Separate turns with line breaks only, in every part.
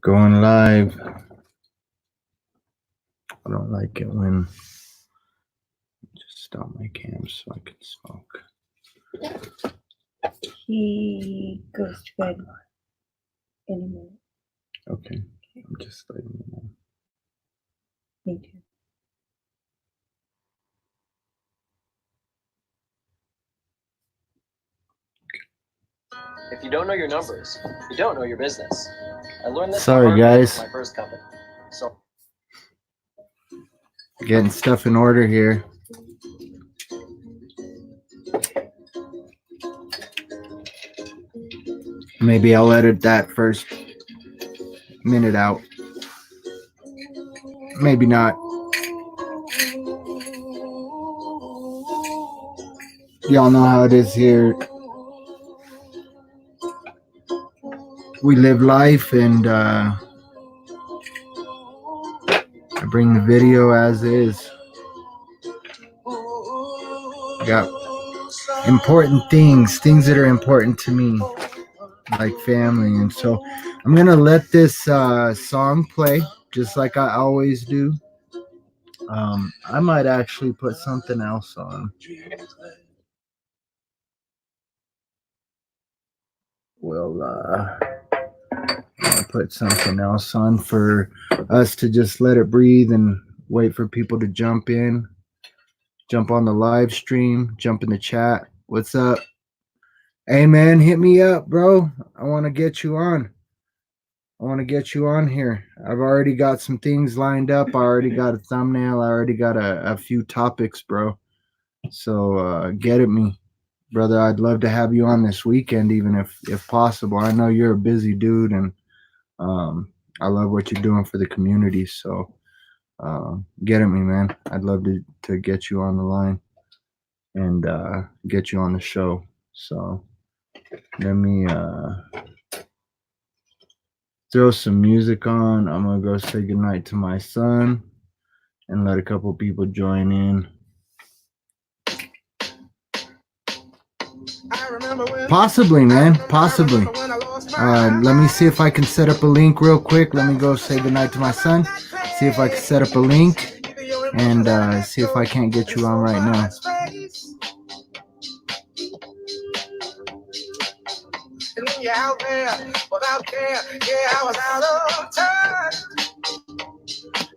Going live. I don't like it when just stop my cam so I can smoke.
He goes to bed in a minute.
Okay. I'm just letting you know.
Me too.
If you don't know your numbers, you don't know your business. I learned this
Sorry, guys.
my first company. So
Getting stuff in order here. Maybe I'll edit that first minute out. Maybe not. Y'all know how it is here. We live life, and I bring the video as is. Got important things that are important to me, like family, and so I'm gonna let this song play just like I always do. I might actually put something else on. We'll I'll put something else on for us to just let it breathe and wait for people to jump in, jump on the live stream, jump in the chat. What's up? Hey man, hit me up, bro. I want to get you on. I want to get you on here. I've already got some things lined up. I already got a thumbnail. I already got a few topics, bro. So get at me, brother. I'd love to have you on this weekend, even if possible. I know you're a busy dude, and I love what you're doing for the community. So get at me, man. I'd love to get you on the line and get you on the show. So let me throw some music on. I'm gonna go say goodnight to my son and let a couple people join in. Possibly, man. Possibly. Let me see if I can set up a link real quick. Let me go say goodnight to my son. See if I can set up a link and see if I can't get you on right now. And when you're out there without care, yeah, I was out of touch.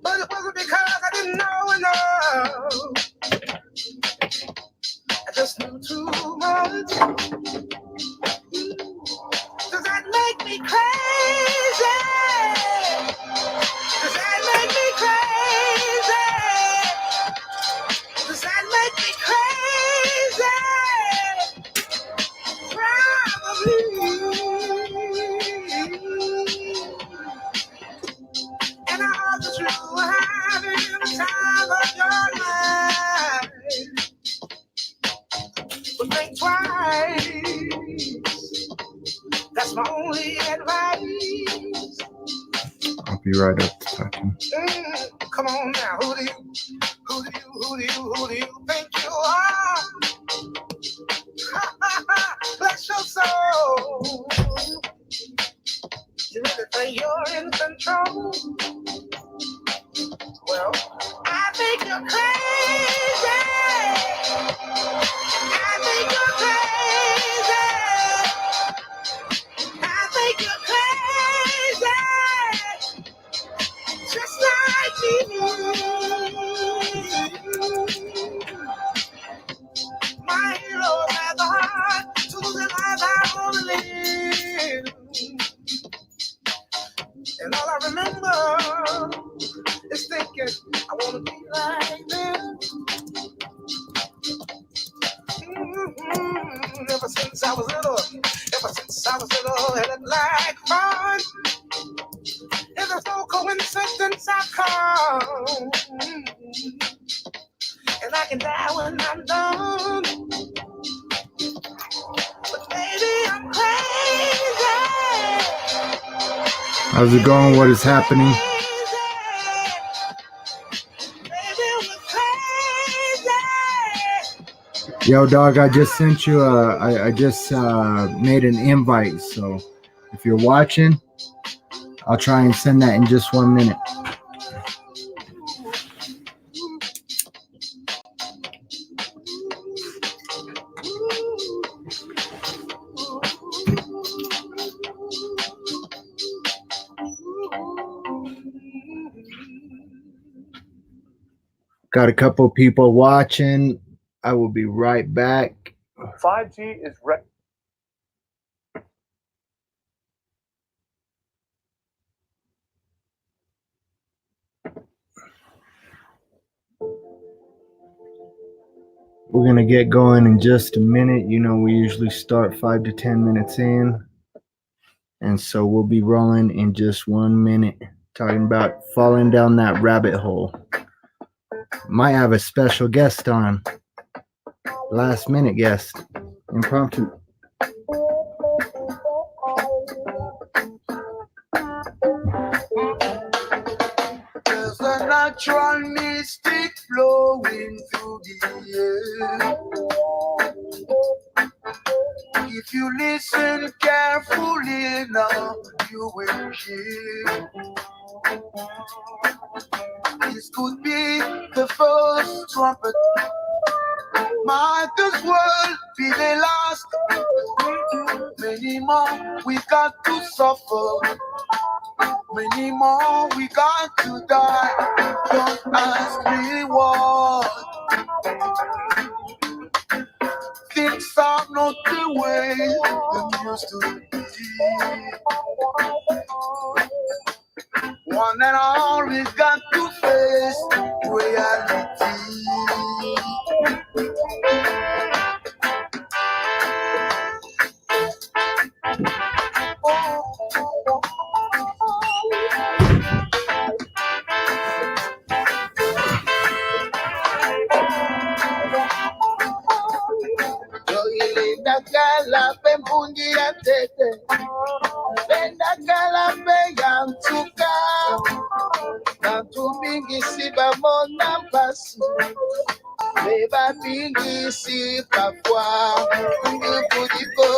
But it wasn't because I didn't know enough. I just knew too much. Does that make me crazy? Does that make me crazy? Does that make me crazy? Probably. And I hope that you are having the time of your life. But think twice. That's my only advice. I'll be right up talking. Come on now, who do you think you are? Bless your soul. You really think you're in control? Well, I think you're crazy. I think you're crazy. I think you're crazy. Just like me. My heroes had the heart to realize I only live. And all I remember is thinking, I want to be like them. Ever since I was little, it looked like fun. And there's no coincidence I've come. And I can die when I'm done. But maybe I'm crazy. How's it going? What is happening? Yo, dog, I just sent you I just made an invite. So if you're watching, I'll try and send that in just 1 minute. Got a couple people watching. I will be right back.
5G is
We're going to get going in just a minute. You know, we usually start 5 to 10 minutes in. And so we'll be rolling in just 1 minute, talking about falling down that rabbit hole. Might have a special guest on. Last minute guest. Impromptu.
There's a natural mystic flowing through the air. If you listen carefully now, you will hear. This could be the first trumpet, might as well be the last. Many more we got to suffer, many more we got to die. Don't ask me what. Things are not the way they used to be. One and all we got to face reality. Yoilinda kala pempungi ya tete, benda kala peyantuka, bantu mingi si bamona mpasi, beba mingi si pafwa, ngibudiko.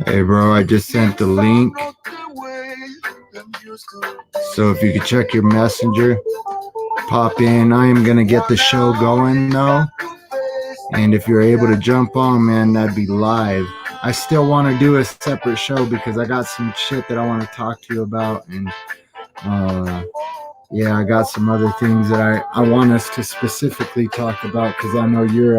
Hey, bro, I just sent the link. So if you could check your messenger, pop in. I am going to get the show going, though. And if you're able to jump on, man, that'd be live. I still want to do a separate show because I got some shit that I want to talk to you about. And, yeah, I got some other things that I want us to specifically talk about because I know you're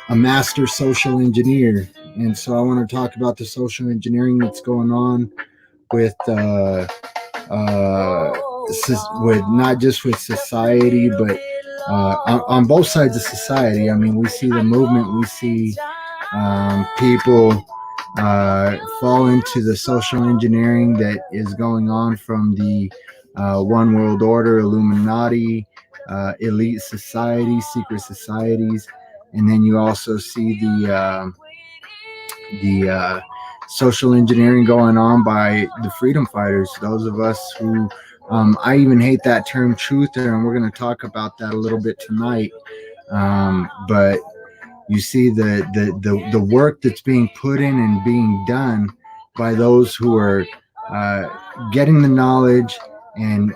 a master social engineer. And so I want to talk about the social engineering that's going on with not just with society, but on both sides of society. I mean, we see the movement, we see people fall into the social engineering that is going on from the One World Order, Illuminati, elite societies, secret societies, and then you also see the social engineering going on by the freedom fighters, those of us who I even hate that term truther, and we're going to talk about that a little bit tonight. But you see the work that's being put in and being done by those who are getting the knowledge and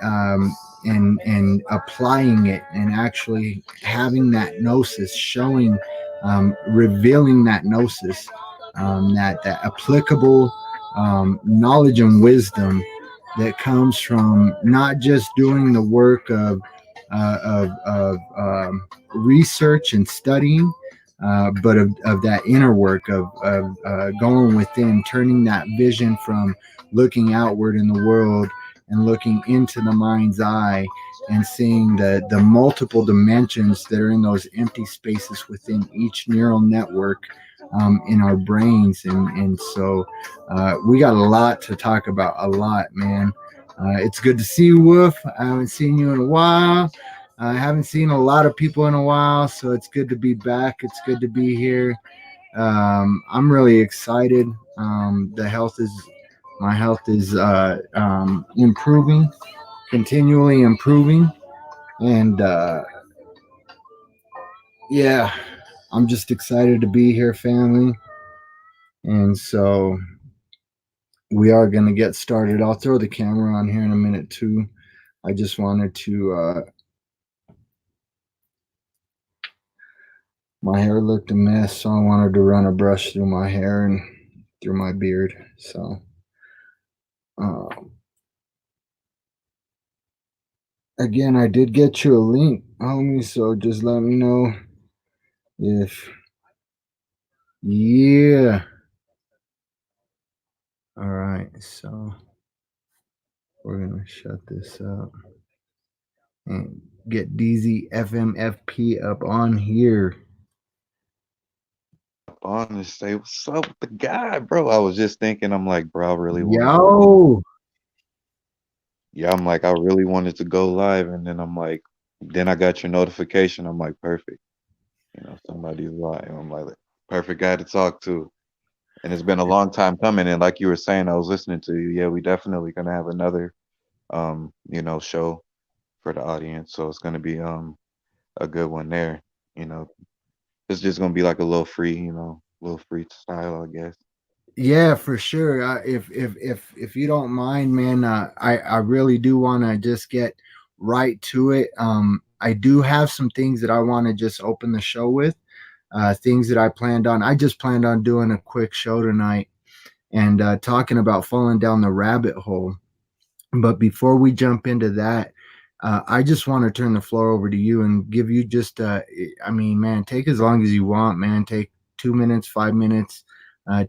applying it and actually having that gnosis, showing, revealing that gnosis, that applicable knowledge and wisdom that comes from not just doing the work of research and studying, but of that inner work of going within, turning that vision from looking outward in the world and looking into the mind's eye and seeing the multiple dimensions that are in those empty spaces within each neural network in our brains. And so we got a lot to talk about, a lot, man. It's good to see you, Wolf. I haven't seen you in a while. I haven't seen a lot of people in a while, so it's good to be back. It's good to be here. I'm really excited. My health is improving, continually improving, and yeah, I'm just excited to be here, family. And so we are going to get started. I'll throw the camera on here in a minute too. I just wanted to my hair looked a mess, so I wanted to run a brush through my hair and through my beard. So uh, again, I did get you a link, homie, so just let me know if yeah. All right, so we're gonna shut this up and get Deezy FMFP up on here.
On and say, "What's up with the guy, bro?" I was just thinking, I'm like, bro, I really wanted to.
Yo,
Yeah, I'm like, I really wanted to go live, and then I'm like, then I got your notification. I'm like, perfect. Somebody's live. I'm like, perfect guy to talk to. And it's been a long time coming. And like you were saying, I was listening to you. Yeah, we definitely gonna have another, show for the audience. So it's gonna be a good one there. You know, it's just gonna be like a little free, little freestyle, I guess.
yeah, for sure. If you don't mind, man, I really do want to just get right to it. I do have some things that I want to just open the show with. Things that I planned on. I just planned on doing a quick show tonight and talking about falling down the rabbit hole. But before we jump into that, I just want to turn the floor over to you and give you just, I mean, man, take as long as you want, man. Take 2 minutes, 5 minutes,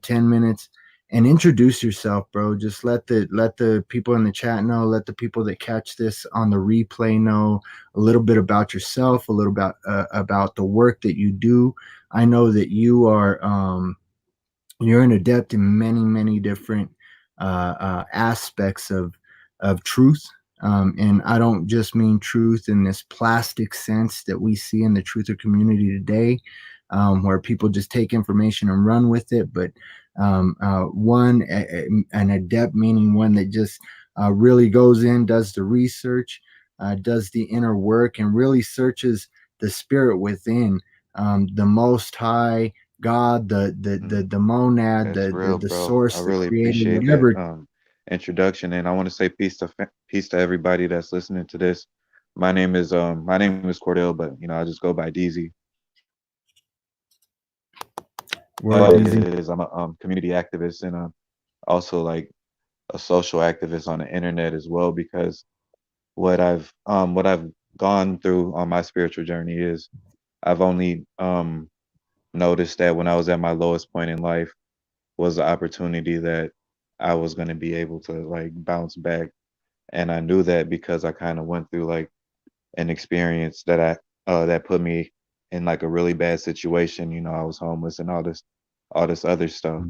10 minutes, and introduce yourself, bro. Just let the people in the chat know, let the people that catch this on the replay know a little bit about yourself, a little about the work that you do. I know that you're an adept in many different aspects of truth, and I don't just mean truth in this plastic sense that we see in the truther community today, where people just take information and run with it, but an adept meaning one that just really goes in, does the research, does the inner work, and really searches the spirit within, the most high God, the monad,
That's real,
the
bro. I
source, the
really
creator,
appreciate that
whatever.
introduction, and I want to say peace to everybody that's listening to this. My name is Kordell, but I just go by Deezy.
Word
But
easy.
I'm a community activist and also like a social activist on the internet as well because what I've gone through on my spiritual journey is I've only noticed that when I was at my lowest point in life was the opportunity that I was going to be able to like bounce back. And I knew that because I kind of went through like an experience that put me in like a really bad situation. I was homeless and all this other stuff.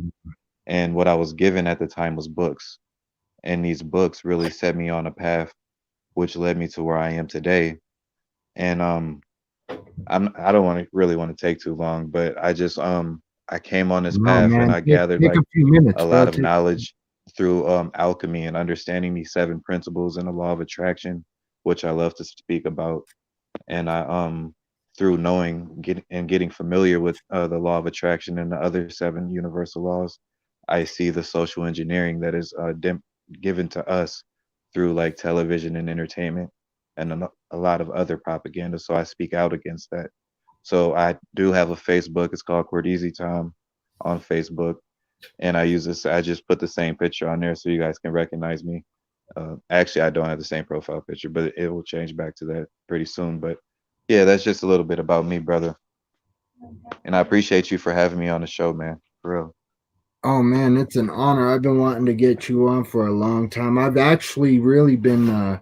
And what I was given at the time was books. And these books really set me on a path which led me to where I am today. And I don't want to take too long, but I came on this
No,
path and
man,
I
take,
gathered
take a
like
few minutes,
a
bro.
lot of
Take,
knowledge through alchemy and understanding these seven principles and the law of attraction, which I love to speak about. And I through getting familiar with the law of attraction and the other seven universal laws, I see the social engineering that is given to us through like television and entertainment and a lot of other propaganda. So I speak out against that. So I do have a Facebook. It's called Cordeezy Time on Facebook, and I use this. I just put the same picture on there so you guys can recognize me. Actually, I don't have the same profile picture, but it will change back to that pretty soon. But yeah, that's just a little bit about me, brother. And I appreciate you for having me on the show, man. For real.
oh man, it's an honor. I've been wanting to get you on for a long time. I've actually really been.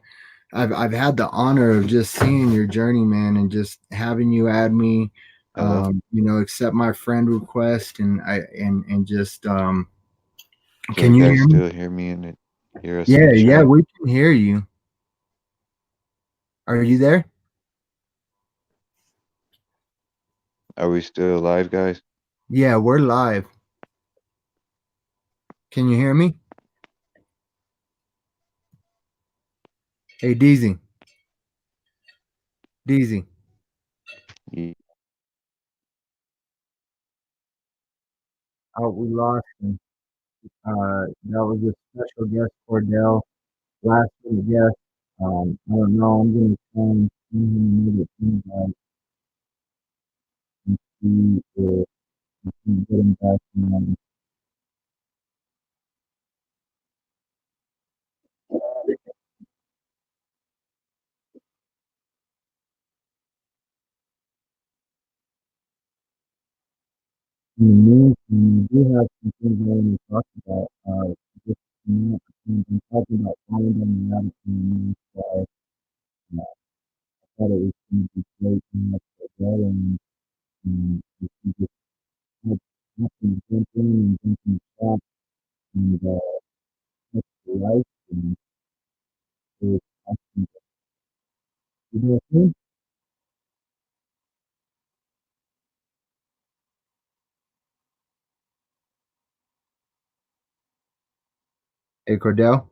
I've had the honor of just seeing your journey, man, and just having you add me.
Hello.
Accept my friend request, and just
Can
can
you
you
guys
hear me?
still hear me and hear us in
Yeah,
the
yeah,
chat?
we can hear you. Are you there?
Are we still live, guys?
Yeah, we're live. Can you hear me? Hey, Deezy. Deezy.
Ye-
Oh, we lost him. That was a special guest, Kordell. Last minute guest. I don't know. I'm gonna try and see him maybe invite and see if we can get him back in. In the meantime, we do have some things I want to talk about. Just we've been talking about falling down the rabbit hole, so I thought it was going to be great to have Kordell and if we just had nothing to jump in and jump in the chat and touch the life and it was awesome. You know what I mean? Hey, Kordell.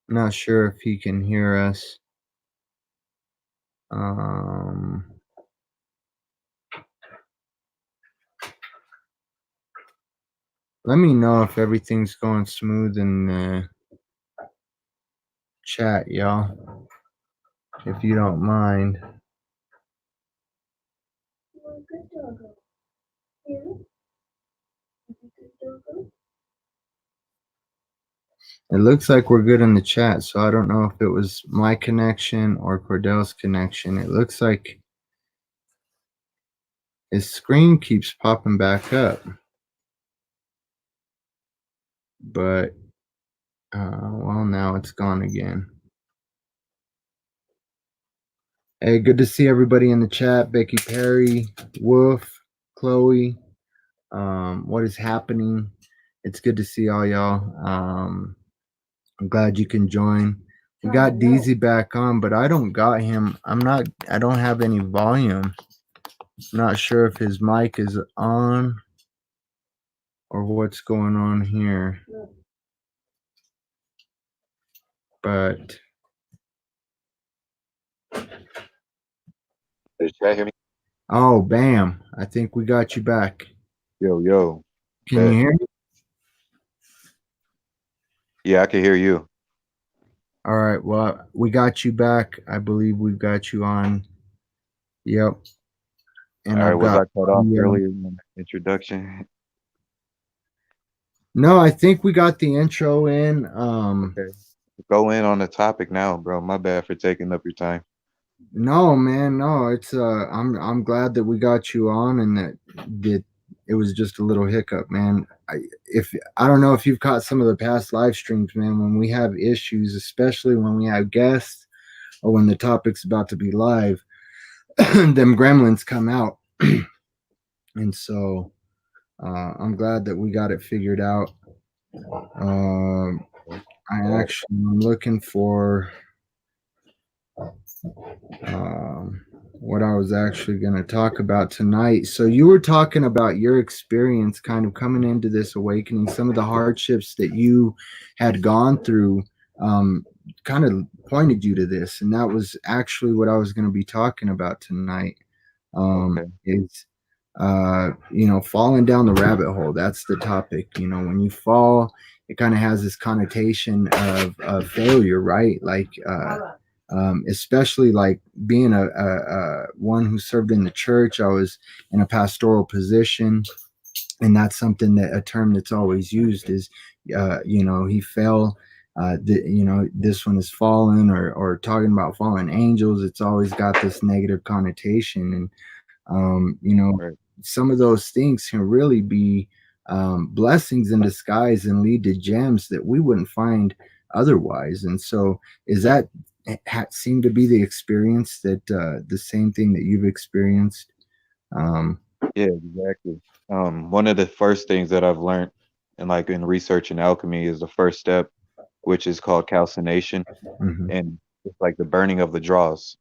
Not sure if he can hear us. Um, Let me know if everything's going smooth in the chat, y'all, if you don't mind. It looks like we're good in the chat, so I don't know if it was my connection or Kordell's connection. It looks like his screen keeps popping back up, but well, now it's gone again. Hey, good to see everybody in the chat. Becky Perry, Wolf, Chloe. What is happening? It's good to see all y'all. I'm glad you can join. We got Deezy back on, but I don't got him. I don't have any volume. I'm not sure if his mic is on or what's going on here. But
Does chat hear me?
oh, bam. I think we got you back.
Yo.
Can you hear me?
Yeah, I can hear you.
All right. Well, we got you back. I believe we've got you on. Yep. And
All right,
I've
was
got
I cut off earlier in the introduction?
No, I think we got the intro in.
Okay. Go in on the topic now, bro. My bad for taking up your time.
No, man, no. It's I'm glad that we got you on and that it was just a little hiccup, man. I don't know if you've caught some of the past live streams, man, when we have issues, especially when we have guests or when the topic's about to be live, them gremlins come out. And so I'm glad that we got it figured out. I'm looking for what I was actually going to talk about tonight. So, you were talking about your experience kind of coming into this awakening, some of the hardships that you had gone through kind of pointed you to this. And that was actually what I was going to be talking about tonight. Is falling down the rabbit hole. That's the topic. When you fall, it kind of has this connotation of failure, right? Like especially like being a one who served in the church. I was in a pastoral position, and that's something that a term that's always used is he fell. This one is fallen, or talking about fallen angels. It's always got this negative connotation, and right. Some of those things can really be blessings in disguise and lead to gems that we wouldn't find otherwise. And so, is that seem to be the experience that the same thing that you've experienced?
Yeah, exactly. One of the first things that I've learned in research and alchemy is the first step, which is called calcination.
Mm-hmm.
And it's like the burning of the dross,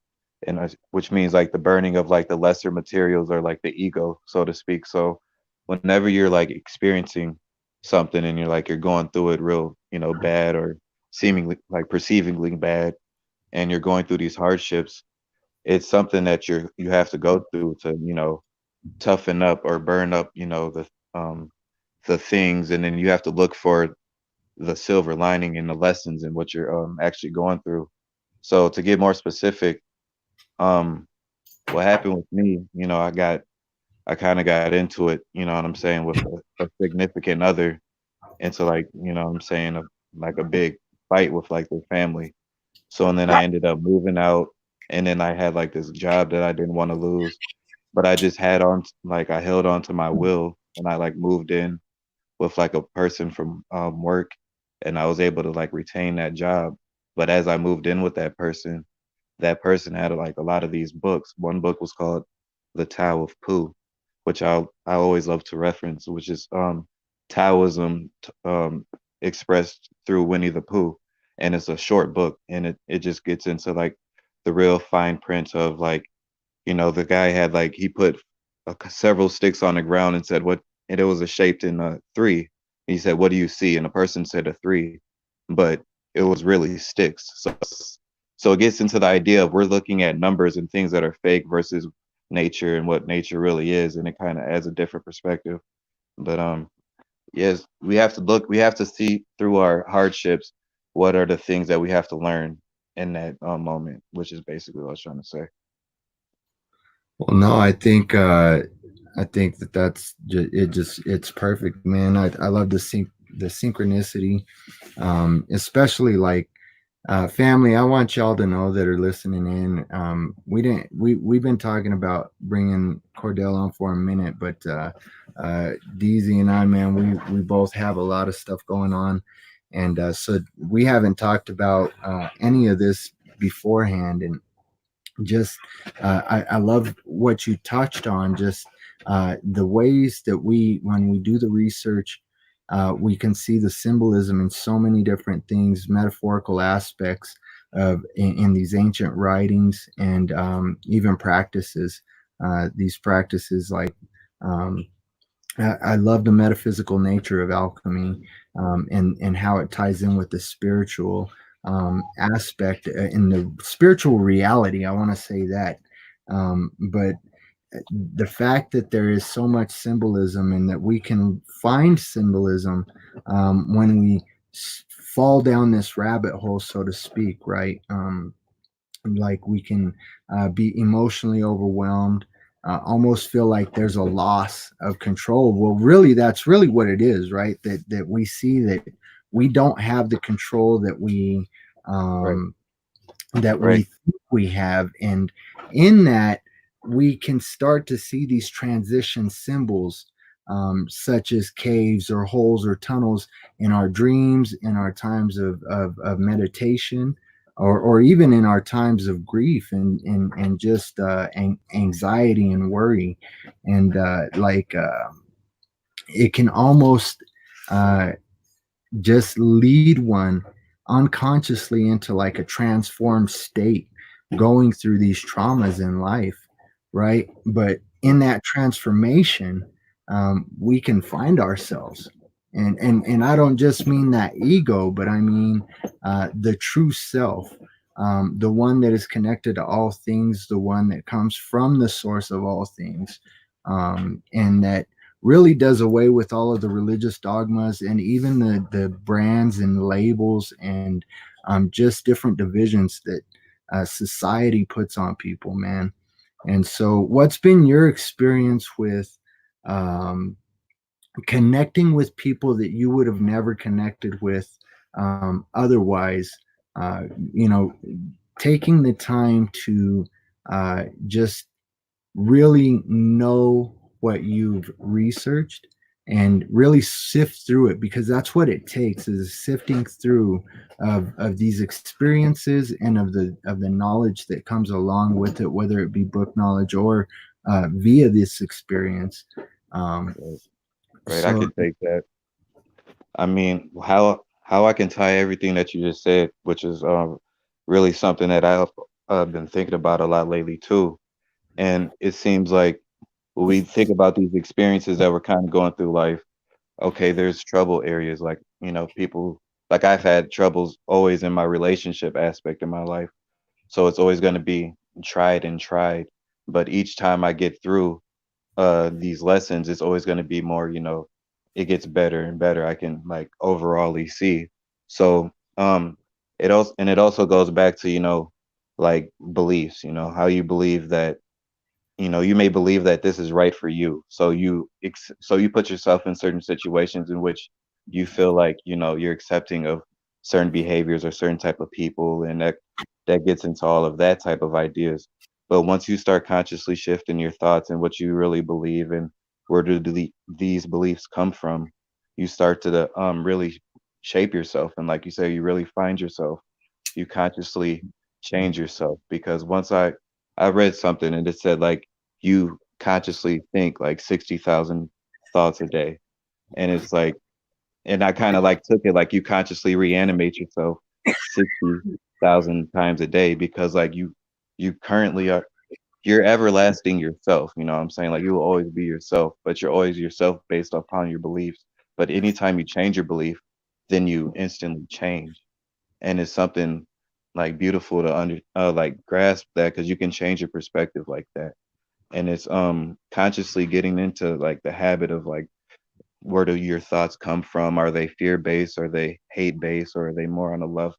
and which means like the burning of like the lesser materials or like the ego, so to speak. So whenever you're like experiencing something and you're going through it real, bad or seemingly like perceivingly bad, and you're going through these hardships, it's something that you have to go through to, toughen up or burn up, the things, and then you have to look for the silver lining and the lessons in what you're actually going through. So to get more specific, um, what happened with me, I kind of got into it, you know what I'm saying, with a significant other, into like, you know what I'm saying, like a big fight with like their family. So and then I ended up moving out, and then I had like this job that I didn't want to lose, but I just like I held on to my will, and I like moved in with like a person from work, and I was able to like retain that job. But as I moved in with that person had like a lot of these books. One book was called The Tao of Pooh, which I always love to reference, which is Taoism expressed through Winnie the Pooh, and it's a short book, and it just gets into like the real fine print of like, the guy had like he put several sticks on the ground and said what, and it was a shaped in a three. He said, "What do you see?" And the person said a three, but it was really sticks. So it gets into the idea of we're looking at numbers and things that are fake versus nature and what nature really is, and it kind of adds a different perspective. But yes, we have to see through our hardships what are the things that we have to learn in that moment, which is basically what I was trying to say.
Well, no, I think that it's perfect, man. I love the synchronicity, especially like family. I want y'all to know that are listening in. We didn't we've been talking about bringing Kordell on for a minute, but Deezy and I, man, we both have a lot of stuff going on, and so we haven't talked about any of this beforehand, and just I love what you touched on, just the ways that when we do the research, we can see the symbolism in so many different things, metaphorical aspects in these ancient writings, and even practices, these practices like um, I love the metaphysical nature of alchemy, and how it ties in with the spiritual aspect, in the spiritual reality. I want to say that, but the fact that there is so much symbolism, and that we can find symbolism when we fall down this rabbit hole, so to speak, right? Like we can be emotionally overwhelmed, almost feel like there's a loss of control. Well, really, that's really what it is, right? That we see that we don't have the control
Right,
um, that we
right,
think we have, and in that we can start to see these transition symbols, such as caves or holes or tunnels, in our dreams, in our times of meditation, or even in our times of grief, and just anxiety and worry, and it can almost uh, just lead one unconsciously into like a transformed state, going through these traumas in life, right? But in that transformation, we can find ourselves, and I don't just mean that ego, but I mean the true self, the one that is connected to all things, the one that comes from the source of all things, and that really does away with all of the religious dogmas, and even the brands and labels, and just different divisions that society puts on people, man. And so, what's been your experience with um, connecting with people that you would have never connected with otherwise? Uh, you know, taking the time to just really know what you've researched, and really sift through it, because that's what it takes, is sifting through of these experiences, and of the knowledge that comes along with it, whether it be book knowledge or via this experience. um,
right, right. I
so
could take that. I mean, how I can tie everything that you just said, which is really something that I've been thinking about a lot lately too. And it seems like when we think about these experiences that we're kind of going through life, okay, there's trouble areas, like, people, like I've had troubles always in my relationship aspect of my life. So it's always going to be, tried and tried, but each time I get through these lessons, it's always going to be more, it gets better and better. I can like overallly see. So it also goes back to, like beliefs, how you believe that, you may believe that this is right for you. So you put yourself in certain situations in which you feel like, you're accepting of certain behaviors or certain type of people, and that gets into all of that type of ideas. But once you start consciously shifting your thoughts and what you really believe and where do these beliefs come from, you start to really shape yourself. And like you say, you really find yourself. You consciously change yourself, because once I read something and it said like you consciously think like 60,000 thoughts a day. And it's like, and I kind of like took it like you consciously reanimate yourself 60,000 times a day, because like you currently are, you're everlasting yourself. You know what I'm saying? Like you will always be yourself, but you're always yourself based upon your beliefs. But anytime you change your belief, then you instantly change. And it's something like beautiful to like grasp that, because you can change your perspective like that. And it's consciously getting into like the habit of like, where do your thoughts come from? Are they fear based? Are they hate based? Or are they more on a love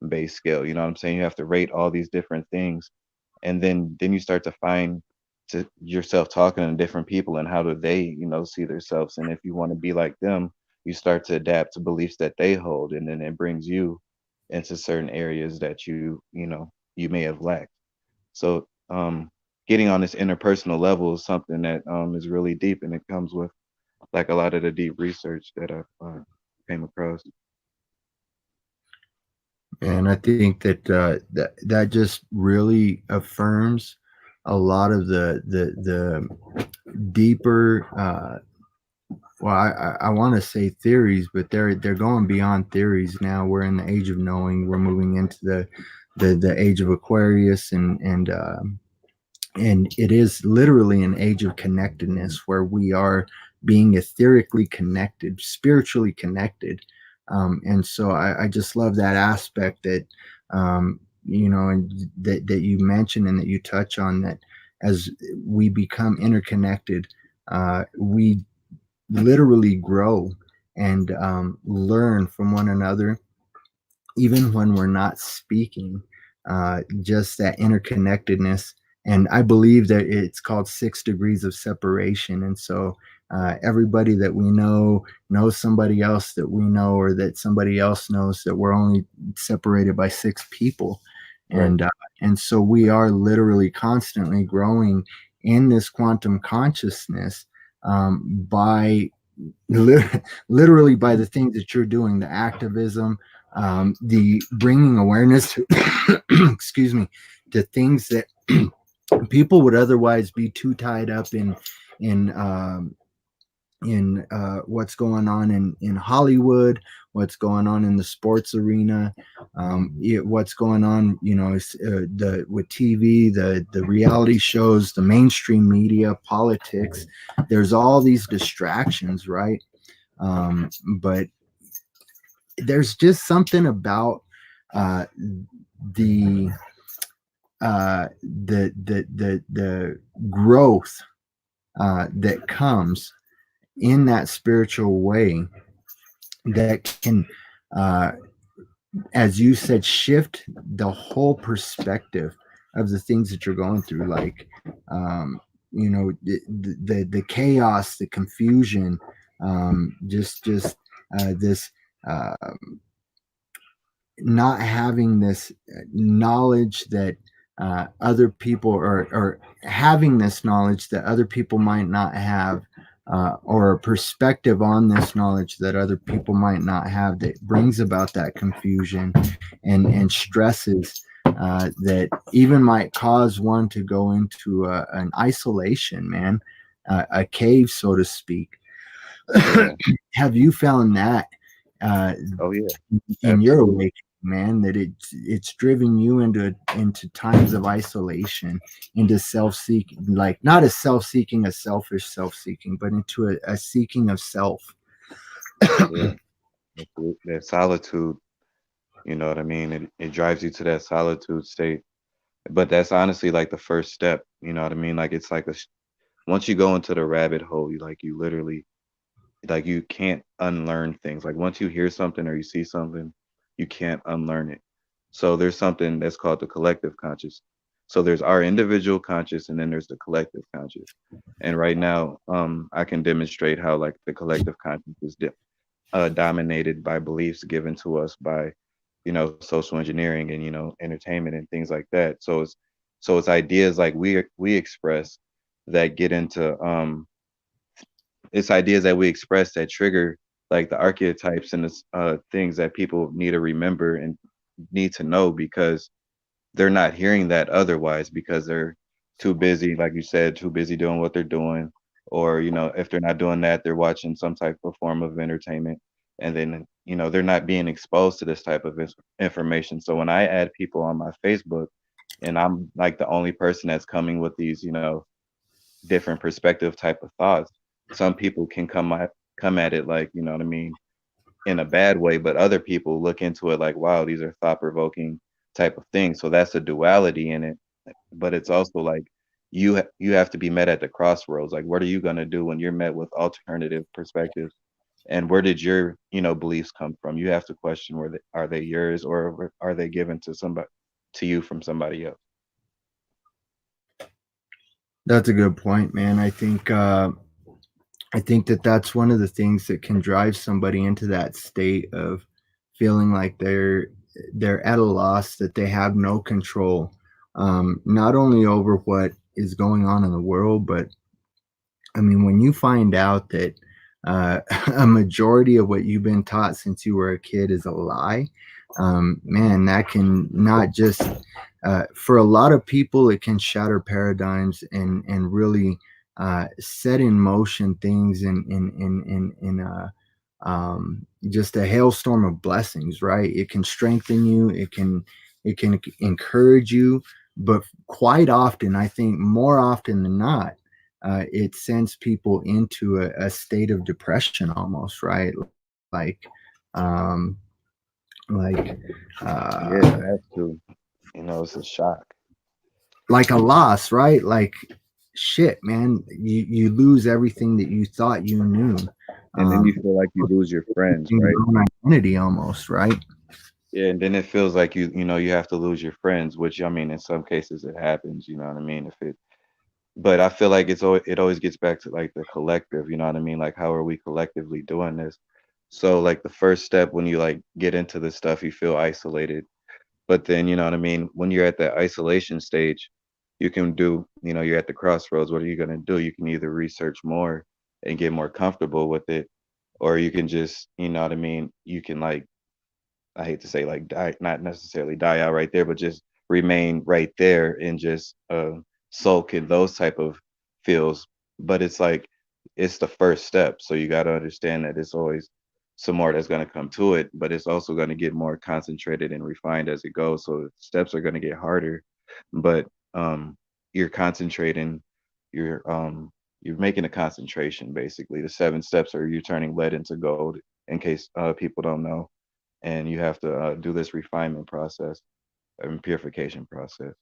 based scale? You know what I'm saying? You have to rate all these different things, and then you start to find to yourself talking to different people and how do they, see themselves. And if you want to be like them, you start to adapt to beliefs that they hold, and then it brings you into certain areas that you may have lacked. So getting on this interpersonal level is something that is really deep, and it comes with like a lot of the deep research that I've came across.
And I think that that just really affirms a lot of the deeper well, I want to say theories, but they're going beyond theories now. We're in the age of knowing. We're moving into the age of Aquarius, and it is literally an age of connectedness where we are being etherically connected, spiritually connected. And so I just love that aspect that and that you mention and that you touch on, that as we become interconnected, we literally grow and learn from one another, even when we're not speaking. Just that interconnectedness. And I believe that it's called 6 degrees of separation. And so everybody that we know knows somebody else that we know, or that somebody else knows, that we're only separated by 6 people.
Right.
And so we are literally constantly growing in this quantum consciousness, by literally by the things that you're doing, the activism, the bringing awareness to, excuse me, to things that people would otherwise be too tied up in what's going on in Hollywood, what's going on in the sports arena, what's going on, the with TV, the reality shows, the mainstream media, politics. There's all these distractions, right? But there's just something about uh, the the growth that comes in that spiritual way that can, uh, as you said, shift the whole perspective of the things that you're going through. Like, the chaos, the confusion, just this. Uh, Not having this knowledge that other people, or having this knowledge that other people might not have, or a perspective on this knowledge that other people might not have, that brings about that confusion and stresses that even might cause one to go into an isolation, man, a cave, so to speak.
Yeah.
Have you found that uh,
Oh yeah.
in your
Absolutely.
awakening, man, that it's driven you into times of isolation, into self-seeking, like not a self-seeking, a selfish self-seeking, but into a seeking of self.
Yeah. That solitude. You know what I mean? It drives you to that solitude state But that's honestly like the first step. You know what I mean? Like it's like once you go into the rabbit hole, you literally like you can't unlearn things. Like once you hear something or you see something, you can't unlearn it. So there's something that's called the collective conscious. So there's our individual conscious and then there's the collective conscious. And right now, I can demonstrate how like the collective conscious is dominated by beliefs given to us by, social engineering and entertainment and things like that. So it's ideas like we express that get into it's ideas that we express that trigger like the archetypes and the things that people need to remember and need to know because they're not hearing that otherwise because they're too busy, like you said, too busy doing what they're doing. Or, if they're not doing that, they're watching some type of form of entertainment. And then, they're not being exposed to this type of information. So when I add people on my Facebook and I'm like the only person that's coming with these, different perspective type of thoughts, some people can come at it like, you know what I mean, in a bad way, but other people look into it like, wow, these are thought provoking type of things. So that's a duality in it. But it's also like you have to be met at the crossroads. Like, what are you gonna do when you're met with alternative perspectives? And where did your beliefs come from? You have to question are they yours or are they given to you from somebody else?
That's a good point, man. I think that that's one of the things that can drive somebody into that state of feeling like they're at a loss, that they have no control, not only over what is going on in the world, but I mean, when you find out that a majority of what you've been taught since you were a kid is a lie, man, that can not just for a lot of people, it can shatter paradigms and really set in motion things in just a hailstorm of blessings, right? It can strengthen you, it can encourage you, but quite often, I think more often than not, it sends people into a state of depression almost, right? Like, um, like,
Yeah, it
uh,
has to. It's a shock.
like a loss, right? Like, shit, man, you lose everything that you thought you knew.
And then you
Um,
feel like you lose your friends,
your
right?
own identity almost, right?
Yeah, and then it feels like you have to lose your friends, which I mean, in some cases it happens. You know what I mean? But I feel like it always gets back to like the collective. You know what I mean? Like, how are we collectively doing this? So, like, the first step when you like get into this stuff, you feel isolated. But then, you know what I mean? When you're at that isolation stage, you're at the crossroads. What are you gonna do? You can either research more and get more comfortable with it, or you can just, you know what I mean? You can like I hate to say like die, not necessarily die out right there, but just remain right there and just sulk in those type of feels. But it's like it's the first step. So you got to understand that it's always some more that's going to come to it, but it's also going to get more concentrated and refined as it goes. So the steps are going to get harder, but you're concentrating, you're making a concentration basically. The 7 steps are you turning lead into gold, in case people don't know, and you have to do this refinement process and purification process.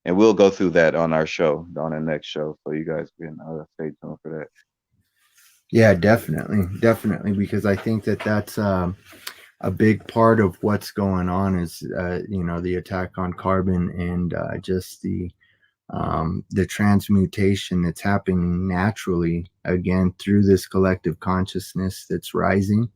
And we'll go through that on our show, on the next show, so you guys can stay tuned for that.
Yeah, definitely, definitely, because I think that that's a big part of what's going on is the attack on carbon and just the transmutation that's happening naturally again through this collective consciousness that's rising.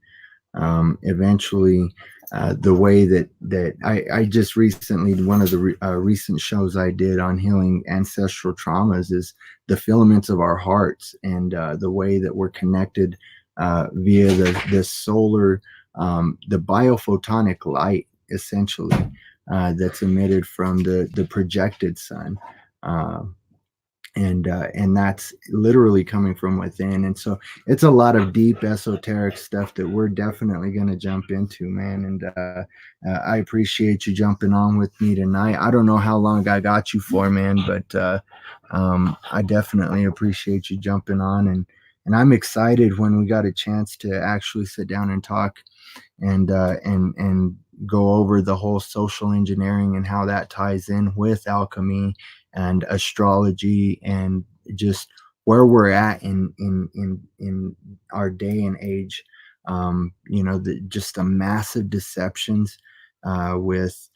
Eventually, the way that I just recently, one of the recent shows I did on healing ancestral traumas is the filaments of our hearts and the way that we're connected via the solar, the biophotonic light, essentially, that's emitted from the projected sun. Um, and that's literally coming from within. And so it's a lot of deep esoteric stuff that we're definitely going to jump into, man. And I appreciate you jumping on with me tonight. I don't know how long I got you for, man, but I definitely appreciate you jumping on, and I'm excited when we got a chance to actually sit down and talk and go over the whole social engineering and how that ties in with alchemy and astrology and just where we're at in our day and age. Just the massive deceptions with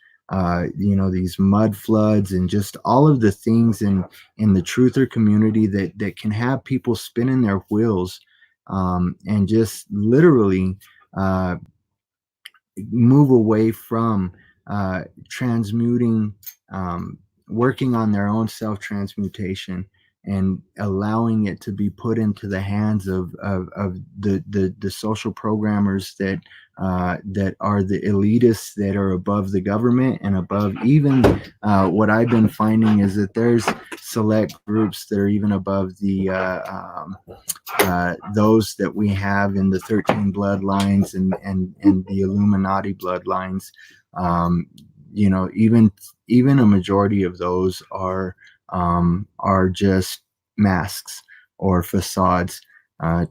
these mud floods and just all of the things in the truther community that can have people spinning their wheels, and just literally uh, move away from transmuting, um, working on their own self transmutation and allowing it to be put into the hands of the social programmers that are the elitists that are above the government and above even what I've been finding is that there's select groups that are even above those that we have in the 13 bloodlines and the Illuminati bloodlines. Um, even a majority of those are just masks or facades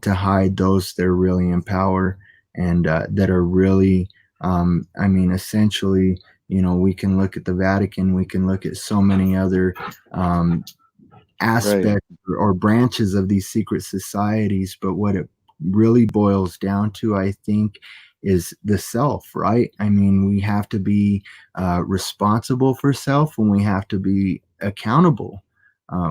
to hide those that are really in power and that are really, essentially, we can look at the Vatican, we can look at so many other um,
Right.
aspects or branches of these secret societies, but what it really boils down to, I think, is the self, right? I mean, we have to be responsible for self and we have to be accountable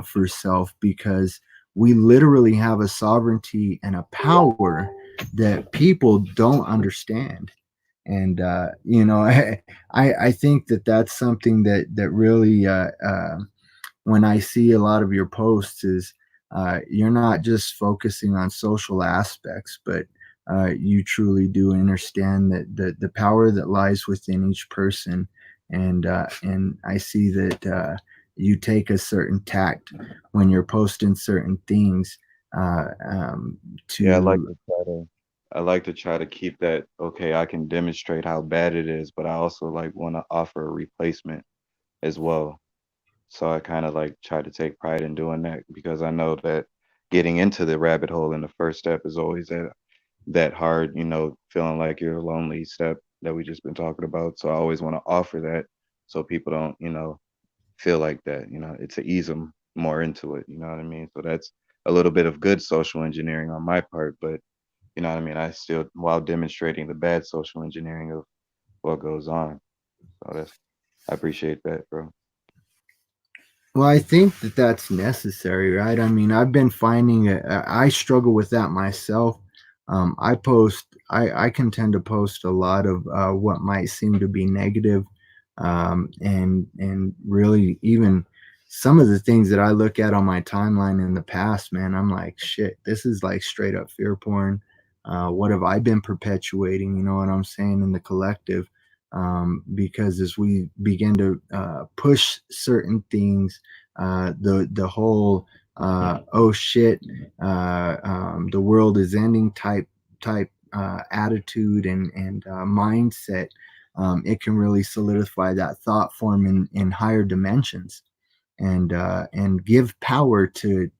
for self because we literally have a sovereignty and a power that people don't understand. And I think that that's something that really when I see a lot of your posts is you're not just focusing on social aspects, but you truly do understand that the power that lies within each person, and I see that you take a certain tact when you're posting certain things
Yeah,
to
I like to try to keep that, okay, I can demonstrate how bad it is, but I also like want to offer a replacement as well. So I kind of like try to take pride in doing that because I know that getting into the rabbit hole in the first step is always that hard, feeling like you're a lonely step that we just been talking about. So I always want to offer that so people don't, feel like that, to ease them more into it, you know what I mean? So that's a little bit of good social engineering on my part, but you know what I mean? I still, while demonstrating the bad social engineering of what goes on. So I appreciate that, bro.
Well, I think that that's necessary, right? I mean, I've been finding I struggle with that myself. I can tend to post a lot of what might seem to be negative, and really even some of the things that I look at on my timeline in the past, man, I'm like, shit, this is like straight up fear porn. What have I been perpetuating? You know what I'm saying in the collective? Because as we begin to push certain things, the whole oh shit, the world is ending type attitude and mindset, it can really solidify that thought form in higher dimensions and give power to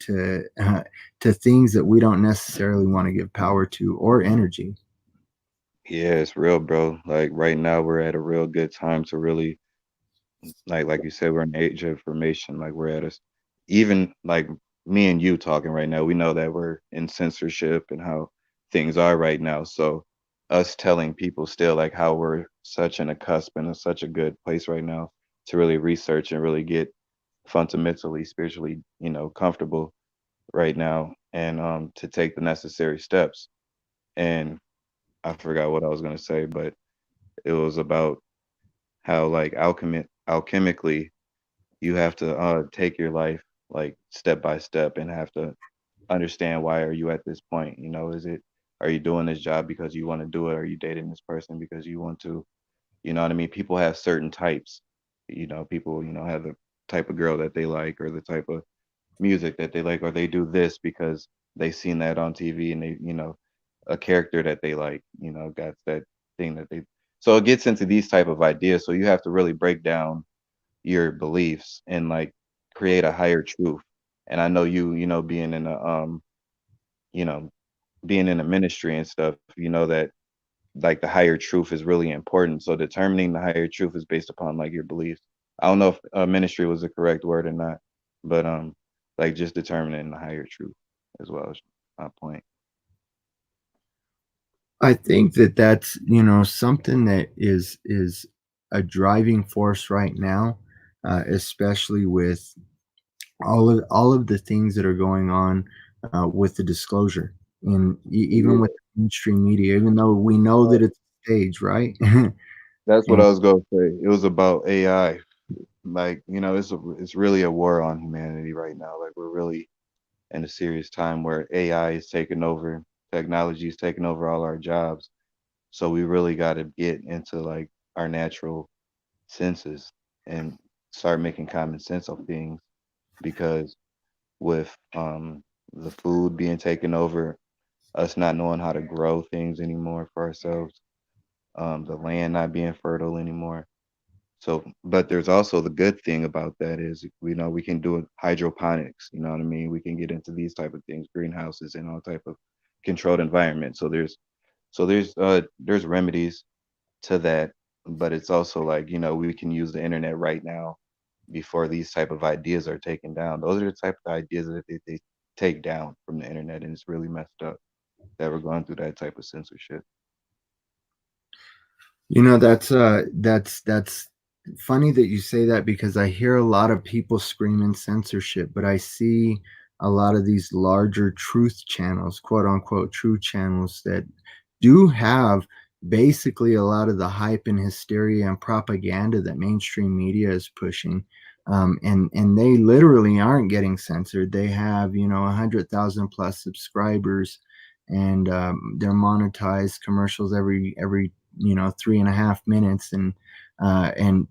things that we don't necessarily want to give power to or energy.
Yeah, it's real, bro. Like right now we're at a real good time to really like you said, we're in the age of information. Like we're at even like me and you talking right now, we know that we're in censorship and how things are right now. So us telling people still like how we're such in a cusp and such a good place right now to really research and really get fundamentally, spiritually, comfortable right now and to take the necessary steps. And I forgot what I was gonna say, but it was about how like alchemically you have to take your life like step by step and have to understand why are you at this point. Is it, are you doing this job because you want to do it? Are you dating this person because you want to? You know what I mean? People have certain types. People have the type of girl that they like or the type of music that they like, or they do this because they seen that on TV and they, a character that they like, got that thing that they, so it gets into these type of ideas. So you have to really break down your beliefs and like create a higher truth. And I know being in a you know, being in a ministry and stuff, that like the higher truth is really important. So determining the higher truth is based upon like your beliefs. I don't know if ministry was the correct word or not, but like just determining the higher truth as well as my point.
I think that that's, something that is a driving force right now, especially with all of the things that are going on with the disclosure, and even
Yeah,
with mainstream media, even though we know that it's a stage, right?
that's what
And
I was gonna say. It was about AI. Like, it's really a war on humanity right now. Like we're really in a serious time where AI is taking over, technology is taking over all our jobs. So we really got to get into like our natural senses and start making common sense of things, because with the food being taken over, us not knowing how to grow things anymore for ourselves, the land not being fertile anymore. So, but there's also the good thing about that is we can do it hydroponics. You know what I mean? We can get into these type of things, greenhouses and all type of controlled environment. So there's remedies to that, but it's also like we can use the internet right now before these type of ideas are taken down. Those are the type of ideas that they take down from the internet, and it's really messed up that we're going through that type of censorship.
that's funny that you say that, because I hear a lot of people screaming censorship, but I see a lot of these larger truth channels, quote unquote truth channels, that do have basically a lot of the hype and hysteria and propaganda that mainstream media is pushing. And they literally aren't getting censored. They have 100,000 plus subscribers, and they're monetized commercials every 3.5 minutes. And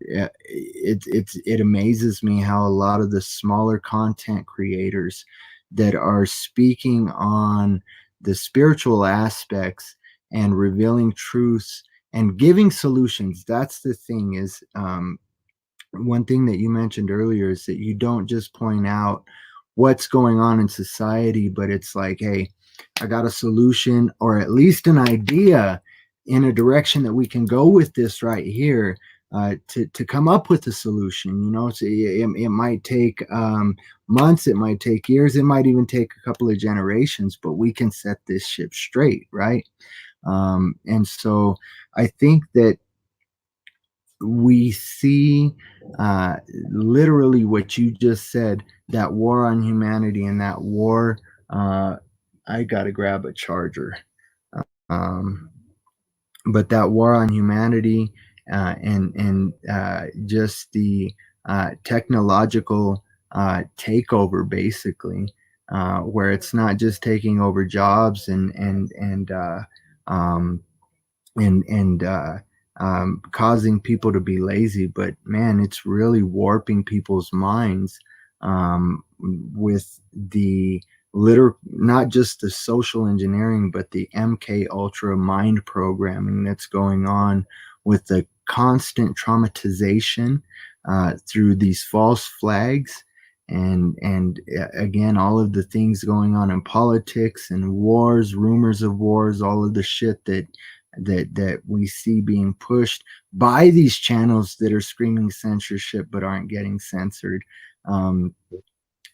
it amazes me how a lot of the smaller content creators that are speaking on the spiritual aspects and revealing truths and giving solutions. That's the thing, is one thing that you mentioned earlier, is that you don't just point out what's going on in society, but it's like, hey, I got a solution, or at least an idea in a direction that we can go with this right here, to come up with a solution. So it might take months, it might take years, it might even take a couple of generations, but we can set this ship straight, right? And so I think that we see, uh, literally what you just said, that war on humanity, and that war. Uh, I got to grab a charger. Um, but that war on humanity, and just the technological takeover, basically, where it's not just taking over jobs um, and causing people to be lazy, but man, it's really warping people's minds, with the not just the social engineering, but the MK Ultra mind programming that's going on, with the constant traumatization through these false flags. And again, all of the things going on in politics and wars, rumors of wars, all of the shit that we see being pushed by these channels that are screaming censorship but aren't getting censored. Um,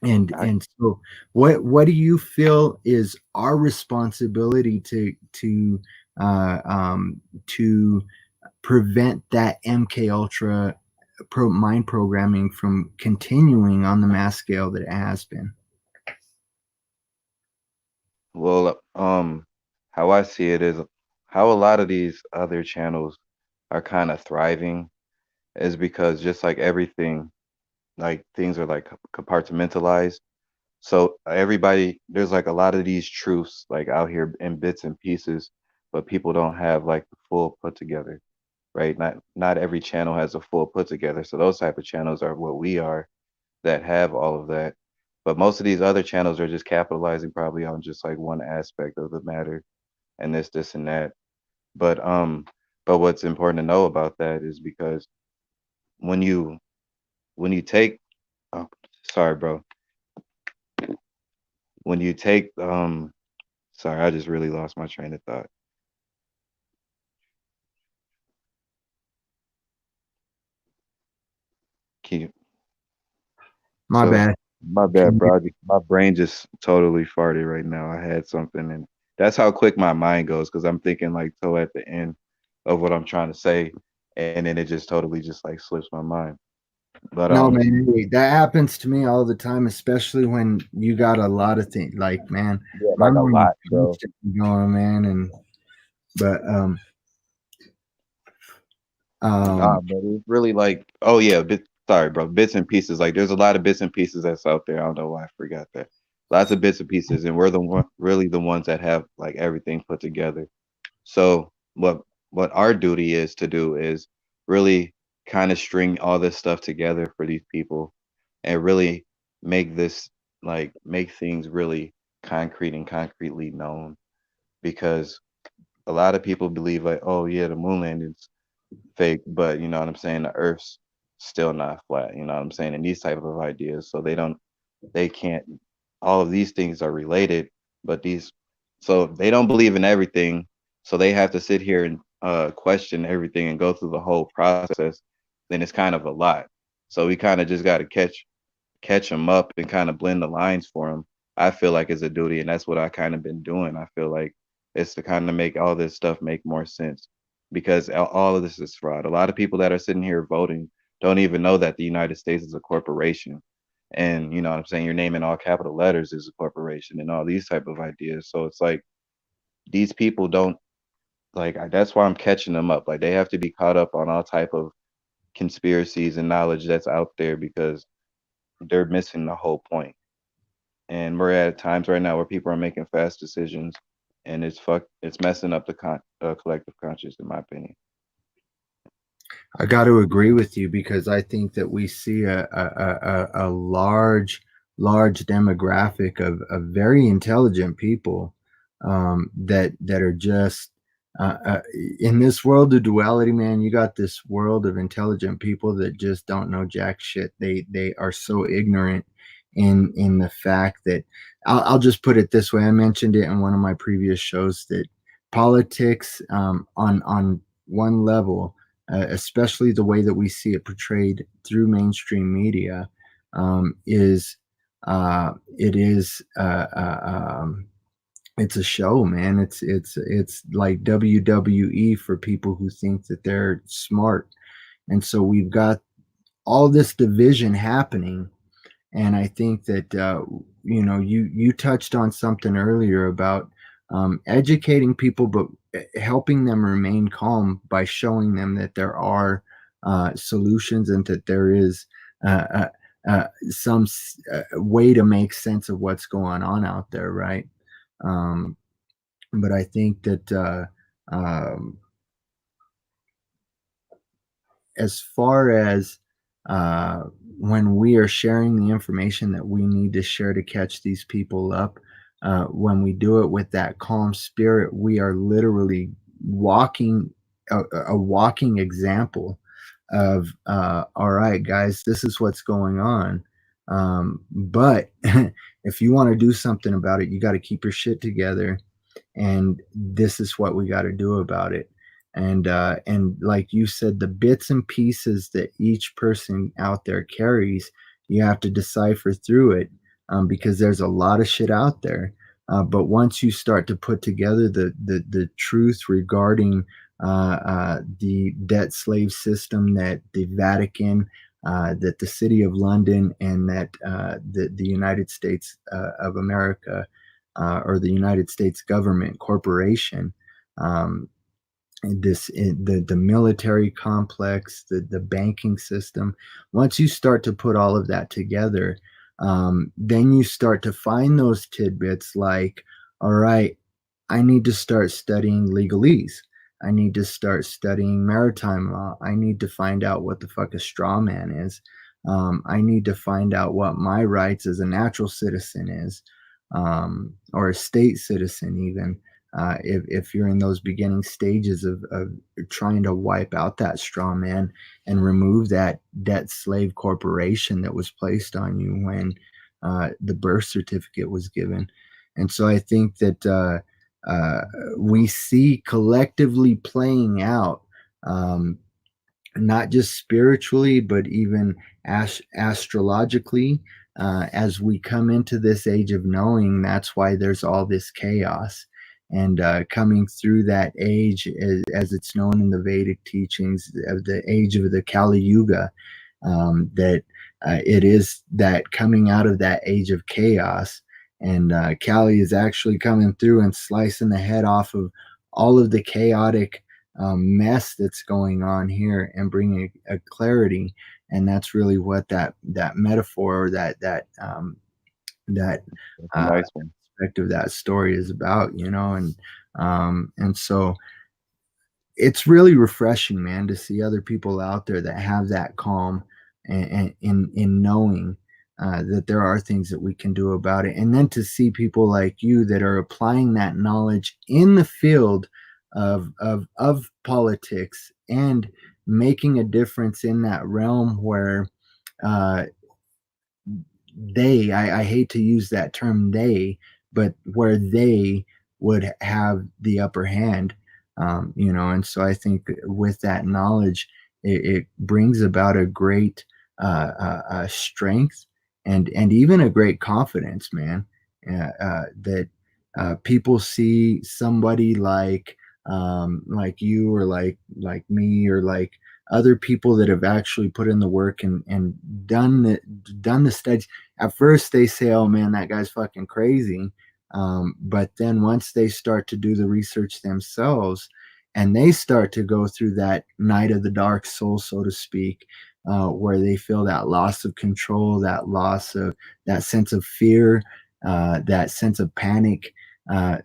and
I,
and so, what do you feel is our responsibility to prevent that MK Ultra mind programming from continuing on the mass scale that it has been?
well, how I see it is how a lot of these other channels are kind of thriving is because just like everything, like things are like compartmentalized. So everybody, there's like a lot of these truths like out here in bits and pieces, but people don't have like the full put together, right? Not every channel has a full put together. So those type of channels are what we are, that have all of that. But most of these other channels are just capitalizing probably on just like one aspect of the matter, and this and that. But what's important to know about that is because when you take, oh, sorry, bro, when you take sorry, I just really lost my train of thought. keep.
My
So
bad.
my bad, bro. My brain just totally farted right now. I had something, and that's how quick my mind goes because I'm thinking like so at the end of what I'm trying to say, and then it just totally just like slips my mind. But
No, man, hey, that happens to me all the time, especially when you got a lot of things. Like, man,
yeah,
my
like a
mind
lot,
is
bro.
constantly going, man, and but
Nah,
um,
but it's really like, oh yeah, sorry, bro. Bits and pieces. Like, there's a lot of bits and pieces that's out there. I don't know why I forgot that. Lots of bits and pieces, and we're really the ones that have like everything put together. So what our duty is to do is really kind of string all this stuff together for these people, and really make this like make things really concrete and concretely known because a lot of people believe like, oh yeah, the moon landing's fake, but you know what I'm saying, the Earth's still not flat, you know what I'm saying, and these type of ideas. So they can't all of these things are related, but these so they don't believe in everything, so they have to sit here and question everything and go through the whole process. Then it's kind of a lot. So we kind of just got to catch them up and kind of blend the lines for them. I feel like it's a duty, and that's what I kind of been doing. I feel like it's to kind of make all this stuff make more sense because all of this is fraud. A lot of people that are sitting here voting don't even know that the United States is a corporation, and you know what I'm saying. Your name in all capital letters is a corporation, and all these type of ideas. So it's like these people don't that's why I'm catching them up. Like they have to be caught up on all type of conspiracies and knowledge that's out there because they're missing the whole point. And we're at times right now where people are making fast decisions, and it's messing up the collective conscious, in my opinion.
I got to agree with you because I think that we see a large demographic of very intelligent people that are just in this world of duality, man. You got this world of intelligent people that just don't know jack shit. They are so ignorant in the fact that I'll just put it this way. I mentioned it in one of my previous shows that politics on one level, especially the way that we see it portrayed through mainstream media, is it is it's a show, man. It's like WWE for people who think that they're smart, and so we've got all this division happening. And I think that you touched on something earlier about educating people, but helping them remain calm by showing them that there are solutions and that there is some way to make sense of what's going on out there, right? Um, but I think that as far as uh, when we are sharing the information that we need to share to catch these people up, when we do it with that calm spirit, we are literally walking a walking example of all right, guys, this is what's going on. But if you want to do something about it, you got to keep your shit together, and this is what we got to do about it. And like you said, the bits and pieces that each person out there carries, you have to decipher through it, because there's a lot of shit out there. But once you start to put together the truth regarding the debt slave system, that the Vatican, that the City of London, and that the United States of America, or the United States government corporation, um, the military complex, the banking system. Once you start to put all of that together, then you start to find those tidbits like, all right, I need to start studying legalese. I need to start studying maritime law. I need to find out what the fuck a straw man is. I need to find out what my rights as a natural citizen is, or a state citizen, even. If you're in those beginning stages of trying to wipe out that straw man and remove that debt slave corporation that was placed on you when the birth certificate was given. And so I think that we see collectively playing out, um, not just spiritually, but even astrologically. As we come into this age of knowing, that's why there's all this chaos. And coming through that age, as it's known in the Vedic teachings, of the age of the Kali Yuga, that it is that coming out of that age of chaos. And Kali is actually coming through and slicing the head off of all of the chaotic mess that's going on here and bringing a clarity. And that's really what that metaphor, or that
That's a nice one.
aspect of that story is about, and so it's really refreshing, man, to see other people out there that have that calm, and in knowing that there are things that we can do about it, and then to see people like you that are applying that knowledge in the field of politics, and making a difference in that realm where uh, I hate to use that term they, but where they would have the upper hand, and so I think with that knowledge, it brings about a great strength, and even a great confidence, man, that people see somebody like you, or like me, or like other people that have actually put in the work, and done the studies. At first they say, oh man, that guy's fucking crazy, but then once they start to do the research themselves, and they start to go through that night of the dark soul, so to speak, where they feel that loss of control, that loss of that sense of fear, that sense of panic,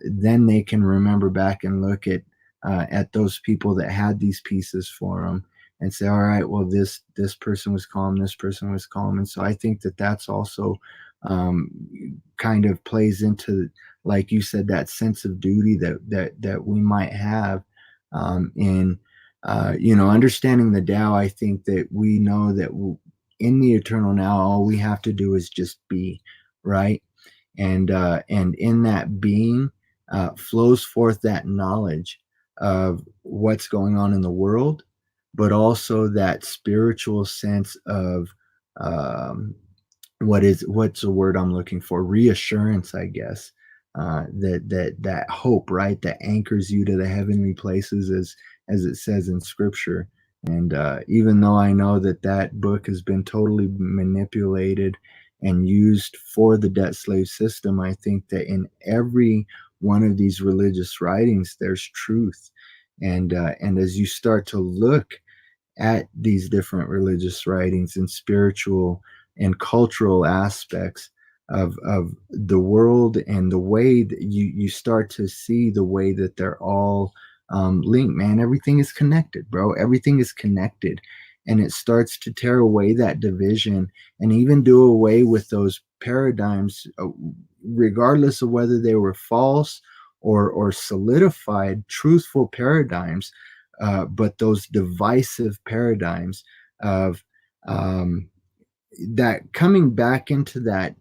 then they can remember back and look at those people that had these pieces for them, and say, all right, well, this person was calm, this person was calm. And so I think that that's also um, kind of plays into, like you said, that sense of duty that we might have in understanding the Tao. I think that we know that in the eternal now, all we have to do is just be, right, and in that being flows forth that knowledge of what's going on in the world, but also that spiritual sense of um, what's the word I'm looking for? Reassurance, I guess. That hope, right? That anchors you to the heavenly places, as it says in Scripture. And even though I know that book has been totally manipulated and used for the debt slave system, I think that in every one of these religious writings, there's truth. And as you start to look at these different religious writings and spiritual and cultural aspects of the world, and the way that you start to see the way that they're all linked, man. Everything is connected, bro. Everything is connected. And it starts to tear away that division, and even do away with those paradigms, regardless of whether they were false or solidified truthful paradigms, but those divisive paradigms of um, that coming back into that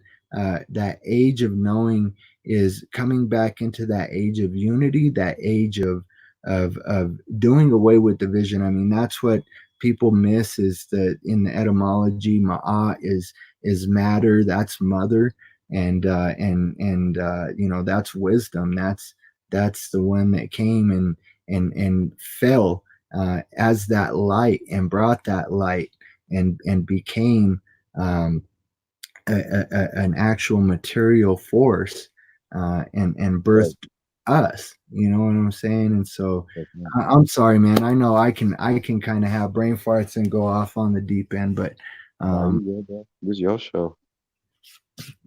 age of knowing, is coming back into that age of unity, that age of doing away with division. I mean, that's what people miss, is that in the etymology, ma'a is matter, that's mother, and that's wisdom, that's the one that came and fell as that light, and brought that light, and became um, an actual material force, and
Right.
birthed us. You know what I'm saying? And so
Definitely.
I'm sorry, man. I know I can kind of have brain farts and go off on the deep end,
No, you
um,
good, bro. This is your show.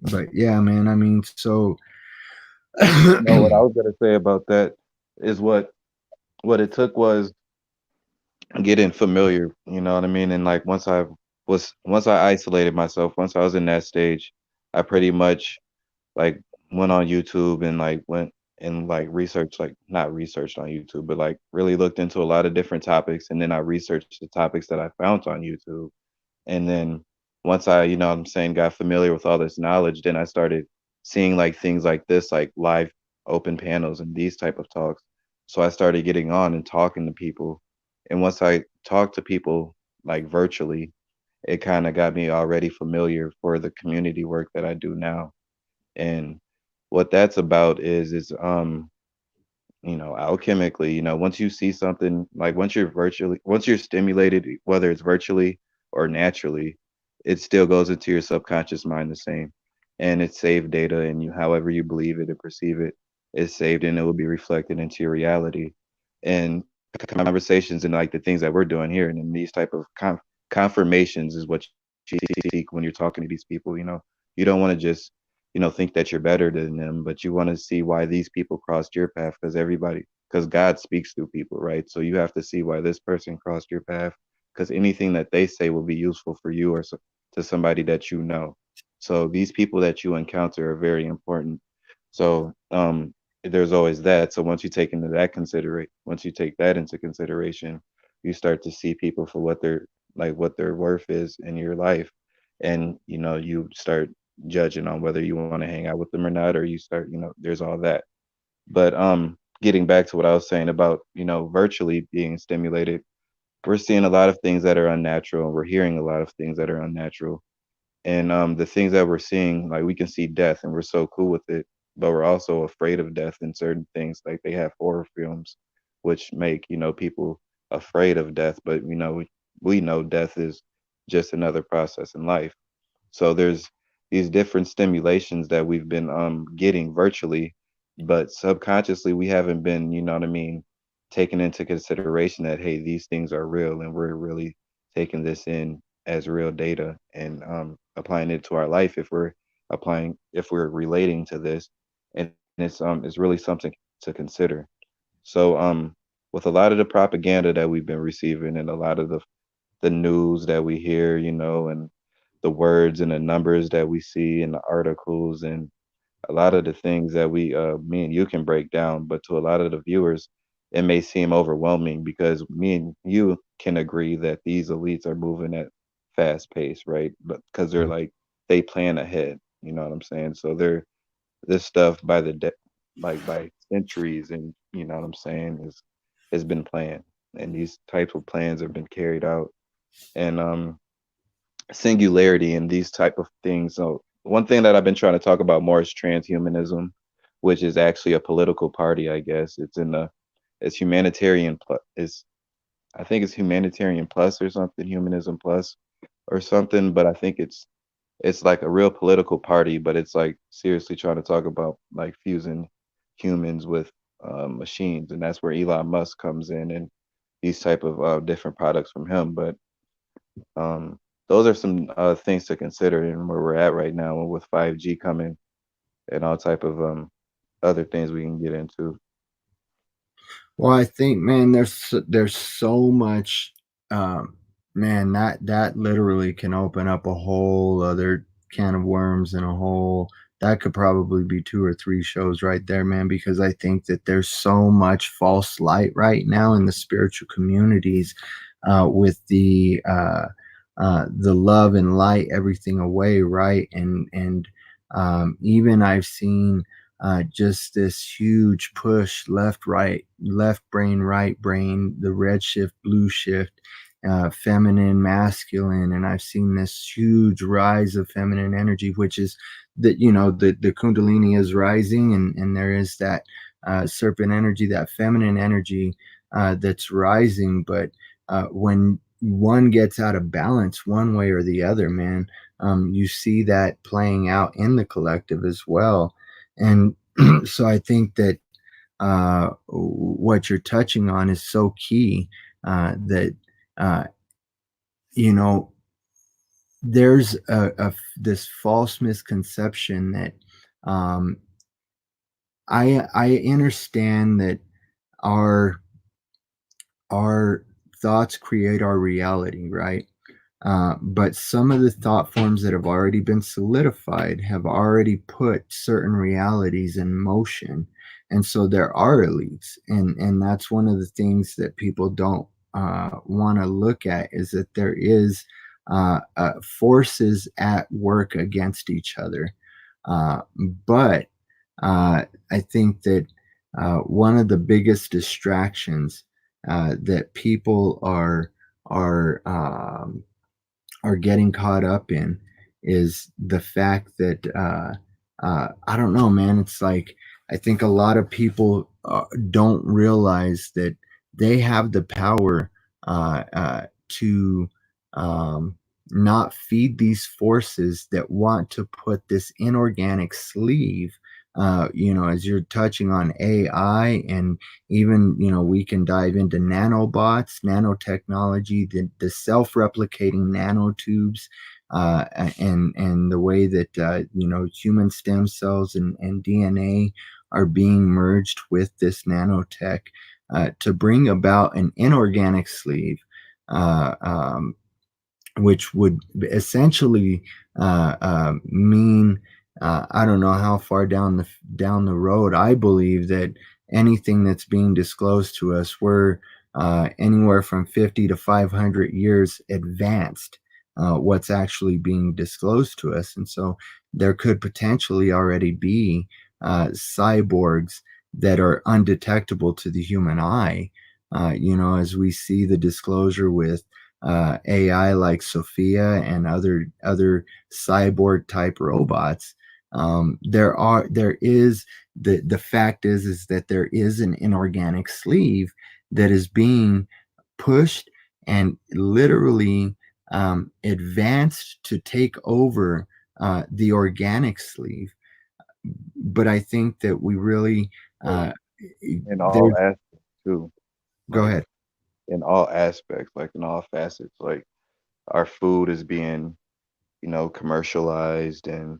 but yeah, man. I mean, so
No, what I was gonna say about that is what it took was getting familiar, you know what I mean? And like once I isolated myself, once I was in that stage, I pretty much like went on YouTube and like went and like researched, like not researched on YouTube, but like really looked into a lot of different topics, and then I researched the topics that I found on YouTube. And then once I, you know what I'm saying, got familiar with all this knowledge, then I started seeing like things like this, like live open panels and these type of talks. So I started getting on and talking to people. And once I talked to people like virtually, it kind of got me already familiar for the community work that I do now. And what that's about is alchemically, once you see something, like once you're stimulated, whether it's virtually or naturally, it still goes into your subconscious mind the same. And it's saved data, and however you believe it and perceive it is saved, and it will be reflected into your reality. And conversations and like the things that we're doing here, and then these type of confirmations is what you seek when you're talking to these people. You don't want to just think that you're better than them, but you want to see why these people crossed your path, because God speaks through people, right? So you have to see why this person crossed your path, because anything that they say will be useful for you or to somebody that you know. So these people that you encounter are very important. So there's always that. So once you take that into consideration, you start to see people for what their worth is in your life, and you start judging on whether you want to hang out with them or not, or you start, there's all that. But getting back to what I was saying about, virtually being stimulated, we're seeing a lot of things that are unnatural, and we're hearing a lot of things that are unnatural. And the things that we're seeing, like we can see death and we're so cool with it, but we're also afraid of death in certain things. Like they have horror films which make, people afraid of death, but we know death is just another process in life. So there's these different stimulations that we've been getting virtually, but subconsciously we haven't been, what I mean, taking into consideration that hey, these things are real, and we're really taking this in as real data and applying it to our life if we're relating to this, and it's really something to consider. So with a lot of the propaganda that we've been receiving, and a lot of the news that we hear, and the words and the numbers that we see in the articles, and a lot of the things that me and you can break down, but to a lot of the viewers, it may seem overwhelming because me and you can agree that these elites are moving at fast pace, right? But because they plan ahead, you know what I'm saying? So they're this stuff like by centuries, and you know what I'm saying, is has been planned, and these types of plans have been carried out. And singularity and these type of things. So one thing that I've been trying to talk about more is transhumanism, which is actually a political party, I guess. It's humanitarian plus is I think it's humanitarian plus or something, humanism plus or something, but I think it's like a real political party, but it's like seriously trying to talk about like fusing humans with machines, and that's where Elon Musk comes in, and these type of different products from him. But um, those are some things to consider in where we're at right now with 5G coming and all type of other things we can get into.
Well, I think, man, there's so much, um, man, that literally can open up a whole other can of worms, and a whole that could probably be 2 or 3 shows right there, man, because I think that there's so much false light right now in the spiritual communities, with the love and light everything away, right? And even I've seen just this huge push left brain, right brain, the red shift, blue shift, feminine, masculine. And I've seen this huge rise of feminine energy, which is that, the Kundalini is rising, and there is that serpent energy, that feminine energy that's rising. But when one gets out of balance one way or the other, man, you see that playing out in the collective as well. And so I think that what you're touching on is so key, that uh, you know there's this false misconception that um, I understand that our our thoughts create our reality, right? But some of the thought forms that have already been solidified have already put certain realities in motion. And so there are elites. And that's one of the things that people don't want to look at, is that there is forces at work against each other. Uh, but I think that one of the biggest distractions that people are um, are getting caught up in is the fact that I don't know, man. It's like I think a lot of people don't realize that they have the power to um, not feed these forces that want to put this inorganic sleeve. As you're touching on AI, and even we can dive into nanobots, nanotechnology, the self-replicating nanotubes, and the way that human stem cells and DNA are being merged with this nanotech to bring about an inorganic sleeve, uh, um, which would essentially mean I don't know how far down the road. I believe that anything that's being disclosed to us, we're anywhere from 50 to 500 years advanced. What's actually being disclosed to us, and so there could potentially already be cyborgs that are undetectable to the human eye. As we see the disclosure with AI like Sophia and other cyborg type robots. There is the fact is that there is an inorganic sleeve that is being pushed and literally advanced to take over the organic sleeve. But I think that we really
In all
there's
aspects too.
go
Like
ahead.
in all aspects, like in all facets. Like our food is being, commercialized, and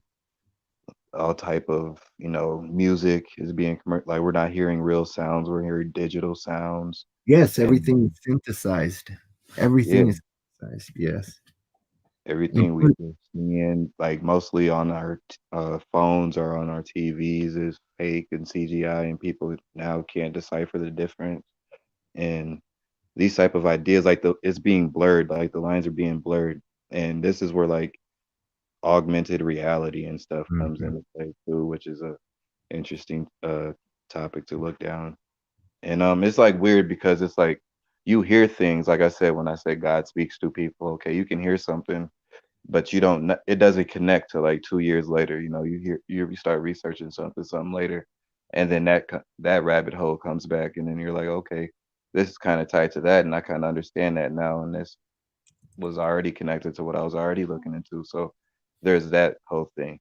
all type of, music is being like we're not hearing real sounds, we're hearing digital sounds.
Yes,
And
everything is synthesized. Everything
yeah,
is synthesized. Yes.
everything we
Include,
are seeing, like mostly on our phones or on our TVs, is fake and CGI, and people now can't decipher the difference. And these type of ideas, like it's being blurred, like the lines are being blurred. And this is where like augmented reality and stuff comes
mhm.
into play too, which is a interesting topic to look down. And it's like weird because it's like you hear things, like I said, when I said God speaks to people, okay, you can hear something, but you don't it doesn't connect to like 2 years later. You start researching something later, and then that rabbit hole comes back, and then you're like, okay, this is kind of tied to that, and I kind of understand that now, and this was already connected to what I was already looking into. So there's that whole thing.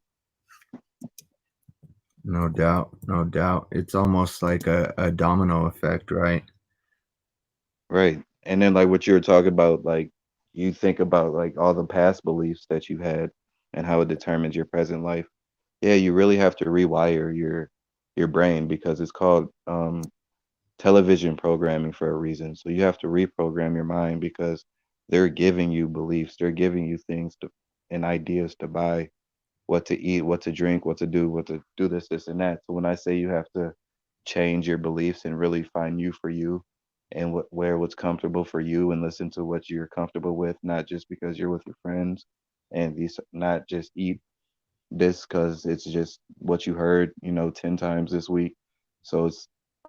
No doubt. No doubt. It's almost like a domino effect, right?
Right. And then like what you were talking about, like you think about like all the past beliefs that you had and how it determines your present life. Yeah, you really have to rewire your brain because it's called television programming for a reason. So you have to reprogram your mind because they're giving you beliefs, they're giving you things to and ideas to buy, what to eat, what to drink, what to do this, and that. So when I say you have to change your beliefs and really find you for you and where what's comfortable for you and listen to what you're comfortable with, not just because you're with your friends and these not just eat this because it's just what you heard, 10 times this week. So it's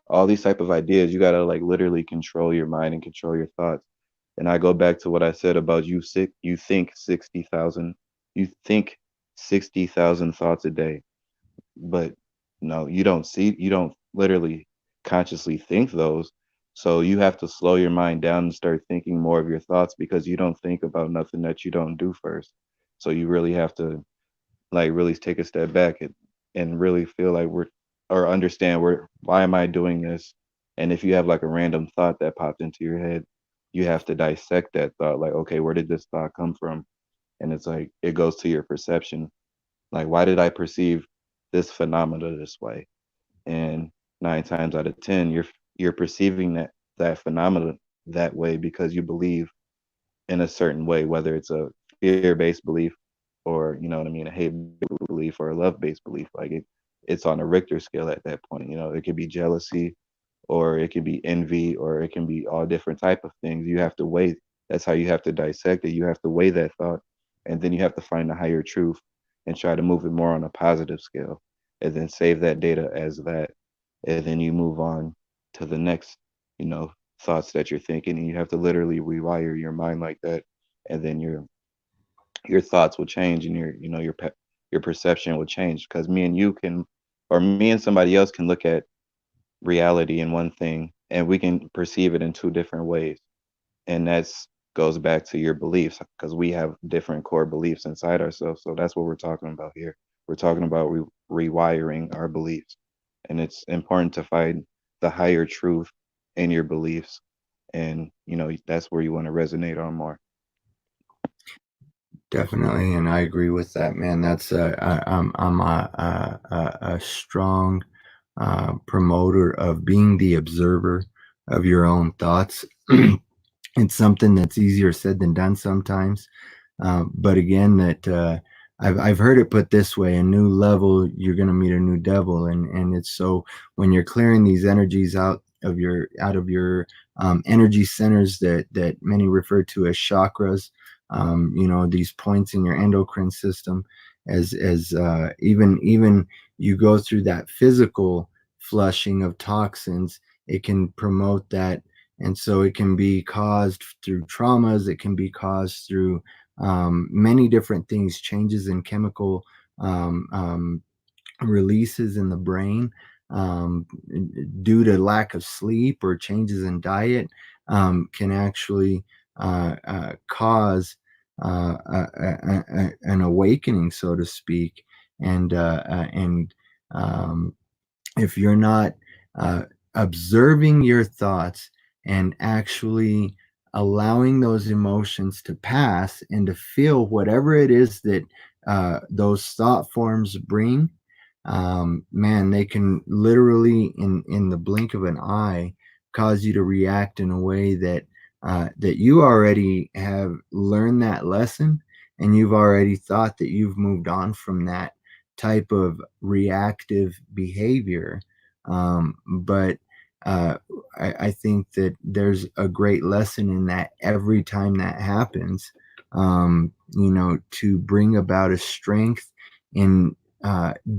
all these type of ideas. You gotta like literally control your mind and control your thoughts. And I go back to what I said about you think 60,000, you think 60,000 thoughts a day, but no, you don't literally consciously think those. So you have to slow your mind down and start thinking more of your thoughts because you don't think about nothing that you don't do first. So you really have to like really take a step back and really feel like we're or understand why am I doing this? And if you have like a random thought that popped into your head, you have to dissect that thought, like, okay, where did this thought come from? And it's like it goes to your perception. Like, why did I perceive this phenomena this way? And 9 times out of 10, you're perceiving that phenomena that way because you believe in a certain way, whether it's a fear-based belief or you know what I mean, a hate belief or a love-based belief. Like it's on a Richter scale at that point. It could be jealousy, or it could be envy, or it can be all different type of things. You have to weigh. That's how you have to dissect it. You have to weigh that thought, and then you have to find the higher truth and try to move it more on a positive scale, and then save that data as that, and then you move on to the next, you know, thoughts that you're thinking, and you have to literally rewire your mind like that, and then your thoughts will change, and your perception will change, because me and you can, or me and somebody else can look at reality in one thing, and we can perceive it in two different ways. And that's goes back to your beliefs, because we have different core beliefs inside ourselves. So that's what we're talking about here. We're talking about rewiring our beliefs, and it's important to find the higher truth in your beliefs, and that's where you want to resonate on more.
Definitely, and I agree with that, man. That's I'm a strong promoter of being the observer of your own thoughts. It's something that's easier said than done sometimes, but again, that I've heard it put this way: a new level, you're going to meet a new devil, and it's so when you're clearing these energies out of your energy centers that many refer to as chakras, these points in your endocrine system, as even you go through that physical flushing of toxins, it can promote that. And so it can be caused through traumas, it can be caused through many different things, changes in chemical um, um, releases in the brain, um, due to lack of sleep or changes in diet, can actually cause an awakening, so to speak. And if you're not uh, observing your thoughts and actually allowing those emotions to pass and to feel whatever it is that those thought forms bring, man, they can literally, in the blink of an eye, cause you to react in a way that you already have learned that lesson, and you've already thought that you've moved on from that type of reactive behavior. But uh, I think that there's a great lesson in that every time that happens, to bring about a strength in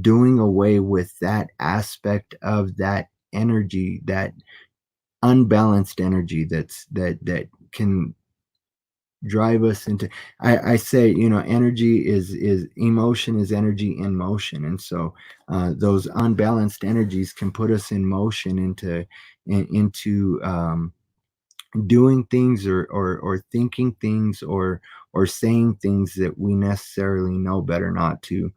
doing away with that aspect of that energy, that unbalanced energy that can drive us into. I say, energy is emotion, is energy in motion, and so those unbalanced energies can put us in motion into doing things, or thinking things, or saying things that we necessarily know better not to,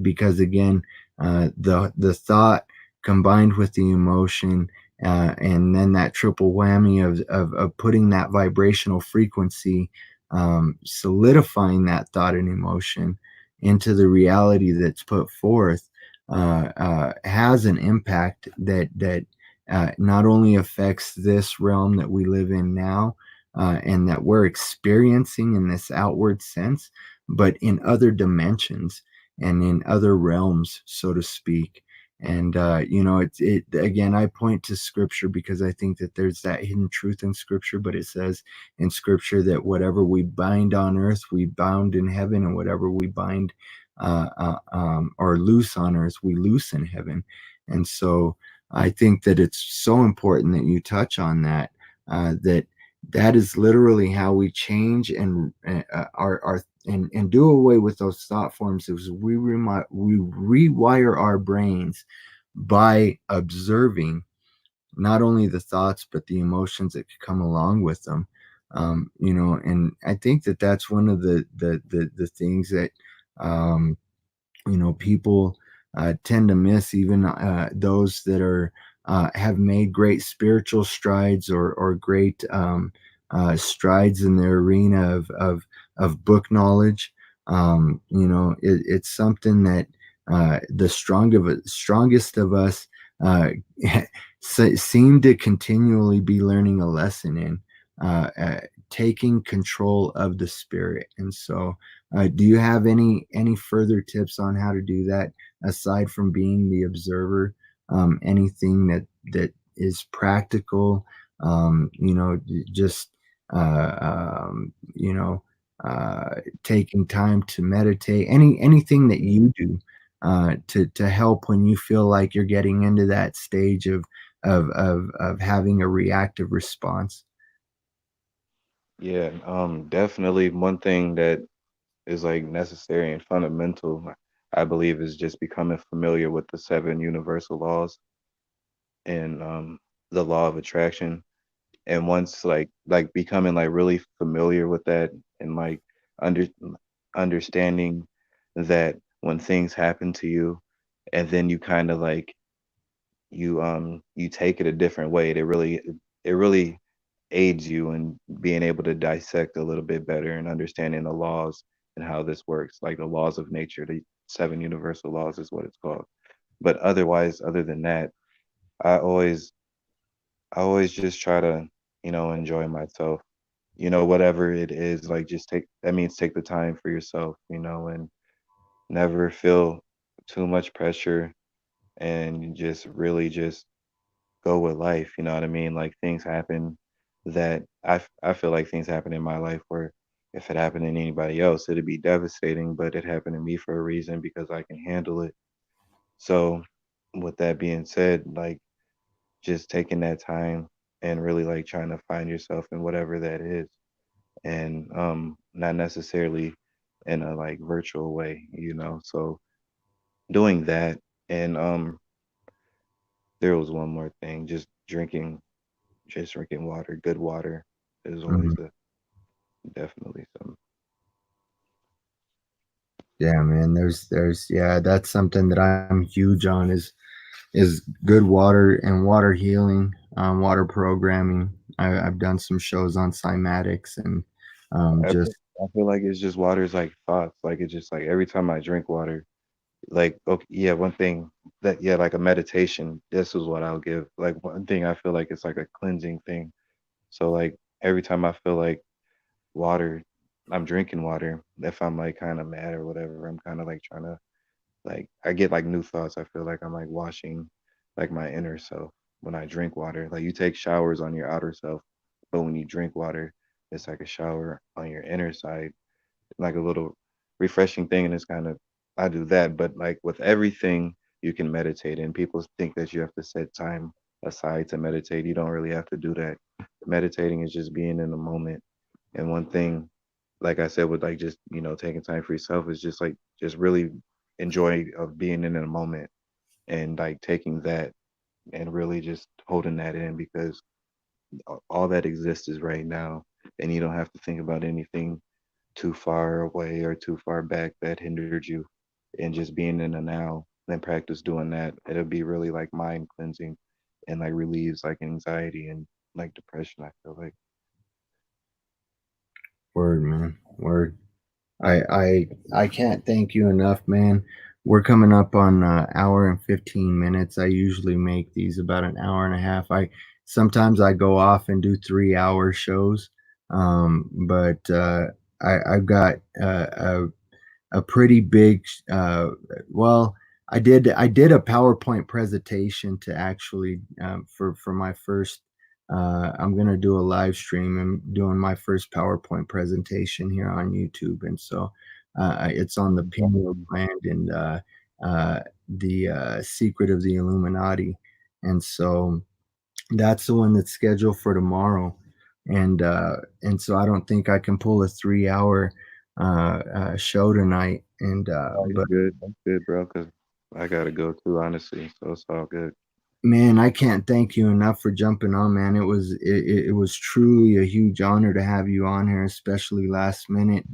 because again, the thought combined with the emotion, and then that triple whammy of putting that vibrational frequency, solidifying that thought and emotion into the reality that's put forth, has an impact that not only affects this realm that we live in now, and that we're experiencing in this outward sense, but in other dimensions and in other realms, so to speak. And it again, I point to scripture because I think that there's that hidden truth in scripture. But it says in scripture that whatever we bind on earth, we bound in heaven, and whatever we bind or loose on earth, we loose in heaven. And so I think that it's so important that you touch on that. That is literally how we change and our and do away with those thought forms. Is we rewire our brains by observing not only the thoughts but the emotions that could come along with them. And I think that that's one of the things that people tend to miss, even those that are have made great spiritual strides, or great strides in their arena of book knowledge. It's something that the strongest of us seem to continually be learning a lesson in, taking control of the spirit. And so do you have any further tips on how to do that, aside from being the observer? Anything that is practical, just uh, um, you know, taking time to meditate, anything that you do to help when you feel like you're getting into that stage of having a reactive response.
Yeah, definitely one thing that is like necessary and fundamental, I believe, is just becoming familiar with the seven universal laws and the law of attraction. And once like becoming like really familiar with that and like under understanding that when things happen to you and then you kind of like you take it a different way, it really aids you in being able to dissect a little bit better and understanding the laws and how this works, like the laws of nature, the seven universal laws is what it's called. But otherwise, other than that, I always I always just try to, enjoy myself. Whatever it is, like just take the time for yourself, and never feel too much pressure and just really just go with life, you know what I mean? Like things happen that I feel like things happen in my life where if it happened to anybody else, it'd be devastating, but it happened to me for a reason because I can handle it. So with that being said, like just taking that time and really like trying to find yourself in whatever that is and not necessarily in a like virtual way, so doing that. And there was one more thing, just drinking water. Good water is always
Mhm.
a definitely some.
Yeah, man. Yeah, that's something that I'm huge on is good water and water healing, water programming. I've done some shows on cymatics and
I feel,
just
I feel like it's just water is like thoughts. Like it's just like every time I drink water, like okay, yeah, one thing that yeah, like a meditation. This is what I'll give. Like one thing I feel like it's like a cleansing thing. So like every time I feel like water, I'm drinking water. If I'm like kind of mad or whatever, I'm kind of like trying to like I get like new thoughts. I feel like I'm like washing like my inner self when I drink water. Like you take showers on your outer self, but when you drink water, it's like a shower on your inner side, like a little refreshing thing. And it's kind of I do that, but like with everything you can meditate and people think that you have to set time aside to meditate. You don't really have to do that. Meditating is just being in the moment. And one thing, like I said, with like just, taking time for yourself is just like just really enjoy of being in a moment and like taking that and really just holding that in because all that exists is right now and you don't have to think about anything too far away or too far back that hindered you and just being in the now then practice doing that. It'll be really like mind cleansing and like relieves like anxiety and like depression, I feel like.
word, man, word. I can't thank you enough, man. We're coming up on hour and 15 minutes. I usually make these about an hour and a half. I sometimes I go off and do 3 hour shows, but I've got a pretty big well I did a PowerPoint presentation to actually for my first I'm going to do a live stream and doing my first PowerPoint presentation here on YouTube, and so it's on the pineal gland and the secret of the Illuminati, and so that's the one that's scheduled for tomorrow, and so I don't think I can pull a 3 hour show tonight. And
Oh, you're
but
good. That's good, bro. Cause I gotta go too, honestly. So it's all good.
man, I can't thank you enough for jumping on, man. It was truly a huge honor to have you on here, especially last minute.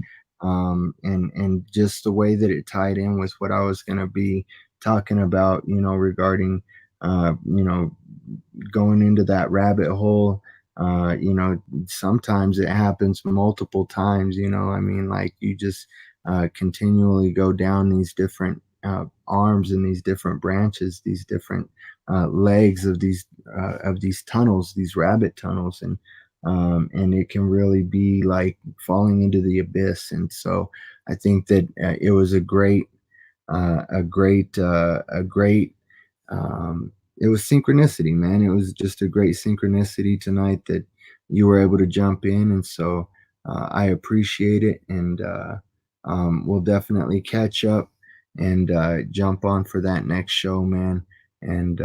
And just the way that it tied in with what I was gonna be talking about, regarding you know, going into that rabbit hole. Sometimes it happens multiple times. I mean, like you just continually go down these different arms and these different branches, these different legs of these tunnels, these rabbit tunnels, and it can really be like falling into the abyss. And so I think that it was a great it was synchronicity, man. It was just a great synchronicity tonight that you were able to jump in, and so I appreciate it. And we'll definitely catch up and jump on for that next show, man. And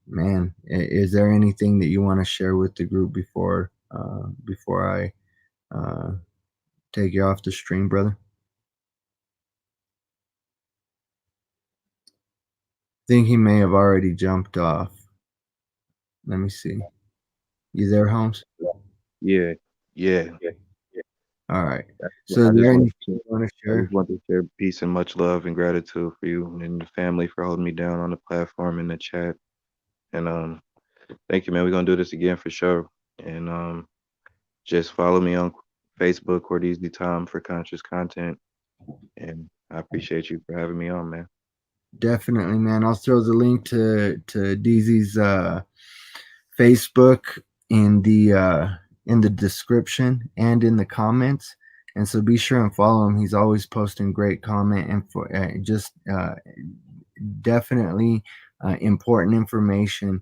man, is there anything that you want to share with the group before I take you off the stream, brother? I think he may have already jumped off. Let me see. You there, Holmes?
Yeah, yeah.
All right.
I
So, is
just
there
want
anything you
to
want to
I
share?
just want to share peace and much love and gratitude for you and your family for holding me down on the platform in the chat. And thank you, man. We're gonna do this again for sure. And just follow me on Facebook or Deezy Time for conscious content. And I appreciate you for having me on, man.
Definitely, man. I'll throw the link to Deezy's Facebook in the description and in the comments. And so be sure and follow him. He's always posting great comment and for just definitely important information.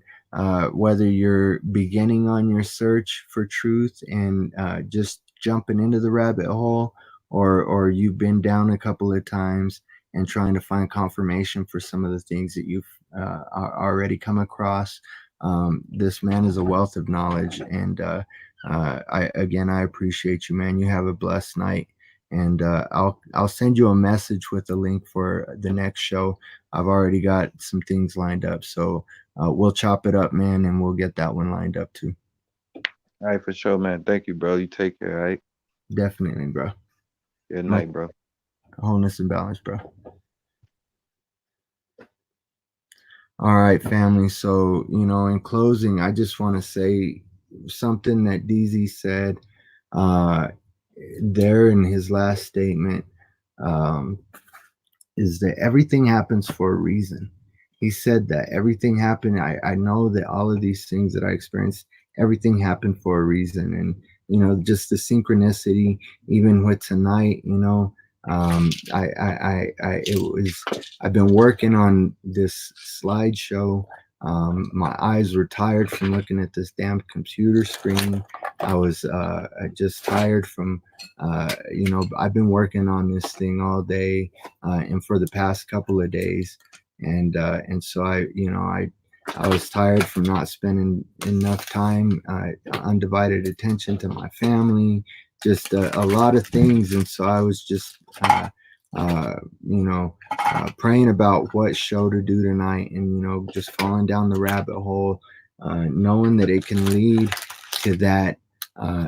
Whether you're beginning on your search for truth and just jumping into the rabbit hole, or you've been down a couple of times and trying to find confirmation for some of the things that you've already come across. This man is a wealth of knowledge, and I appreciate you, man. You have a blessed night, and I'll send you a message with a link for the next show. I've already got some things lined up, so we'll chop it up, man, and we'll get that one lined up too.
All right, for sure, man. Thank you, bro. You take care, all right?
Definitely, bro.
Good
Much
night, bro.
wholeness and balance, bro. All right, family. So, in closing, I just want to say something that Deezy said uh, there in his last statement. Um, is that everything happens for a reason. He said that everything happened. I know that all of these things that I experienced, everything happened for a reason. And, just the synchronicity, even with tonight, I've been working on this slideshow. My eyes were tired from looking at this damn computer screen. I was just tired from, I've been working on this thing all day and for the past couple of days, and so I was tired from not spending enough time, undivided attention to my family, just a lot of things, and so I was just uh, praying about what show to do tonight, and just falling down the rabbit hole, knowing that it can lead to that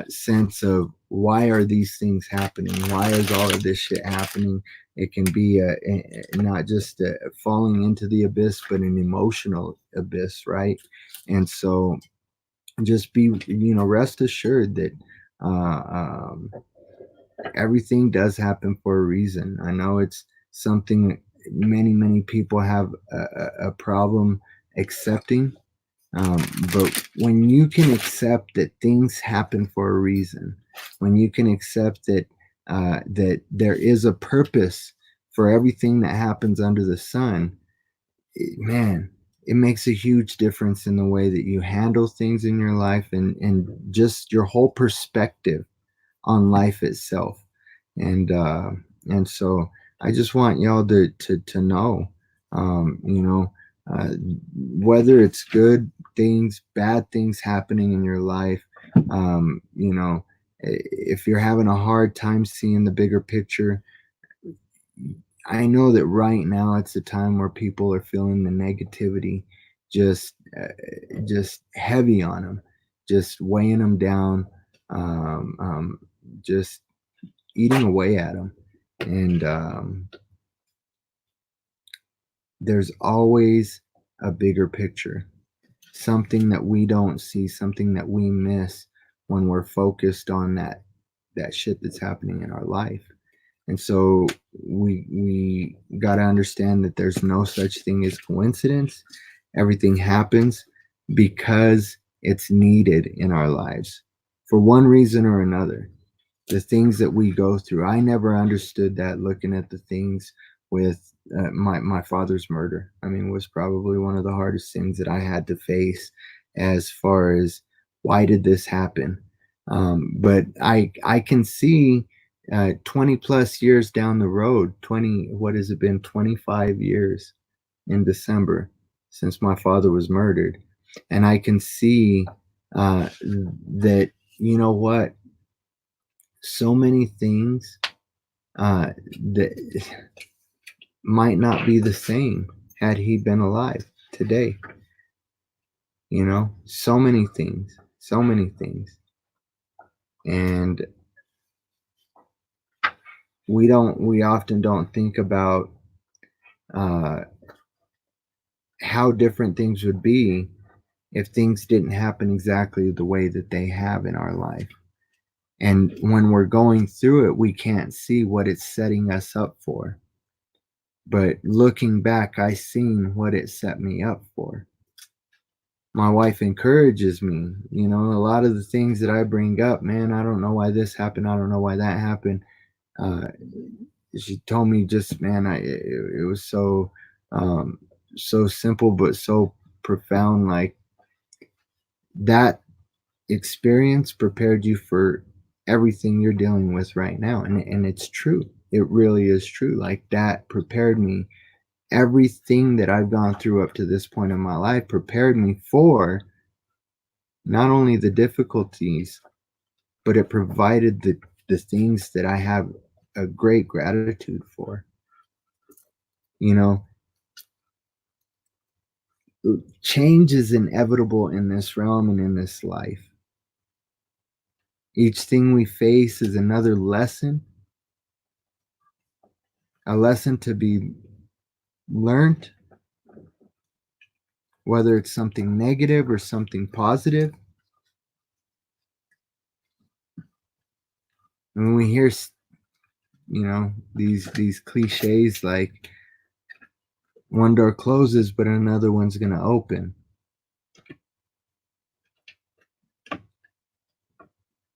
sense of why are these things happening? Why is all of this shit happening? It can be not just falling into the abyss, but an emotional abyss, right? And so just be, rest assured that uh, um, everything does happen for a reason. I know it's something many people have a problem accepting, but when you can accept that things happen for a reason, when you can accept that that there is a purpose for everything that happens under the sun, man, it makes a huge difference in the way that you handle things in your life, and just your whole perspective on life itself. And so I just want y'all to know, um, you know, uh, whether it's good things, bad things happening in your life, if you're having a hard time seeing the bigger picture, I know that right now it's a time where people are feeling the negativity just just heavy on them, just weighing them down, just eating away at them. And there's always a bigger picture, something that we don't see, something that we miss when we're focused on that shit that's happening in our life. And so we got to understand that there's no such thing as coincidence. Everything happens because it's needed in our lives for one reason or another. The things that we go through, I never understood that, looking at the things with my father's murder. I mean, was probably one of the hardest things that I had to face, as far as why did this happen. But I can see 20 plus years down the road, 20, what has it been, 25 years in December since my father was murdered. And I can see that, you know what, so many things that might not be the same had he been alive today. You know, so many things, so many things. And we often don't think about how different things would be if things didn't happen exactly the way that they have in our life. And when we're going through it, we can't see what it's setting us up for. But looking back, I seen what it set me up for. My wife encourages me, you know, a lot of the things that I bring up, man, I don't know why this happened. I don't know why that happened. She told me just, man, it was so, so simple, but so profound. Like that experience prepared you for everything you're dealing with right now. And it's true. It really is true. Like that prepared me. Everything that I've gone through up to this point in my life prepared me for not only the difficulties, but it provided the things that I have a great gratitude for. You know, change is inevitable in this realm and in this life. Each thing we face is another lesson, a lesson to be learned, whether it's something negative or something positive. And when we hear, you know, these cliches like one door closes, but another one's going to open.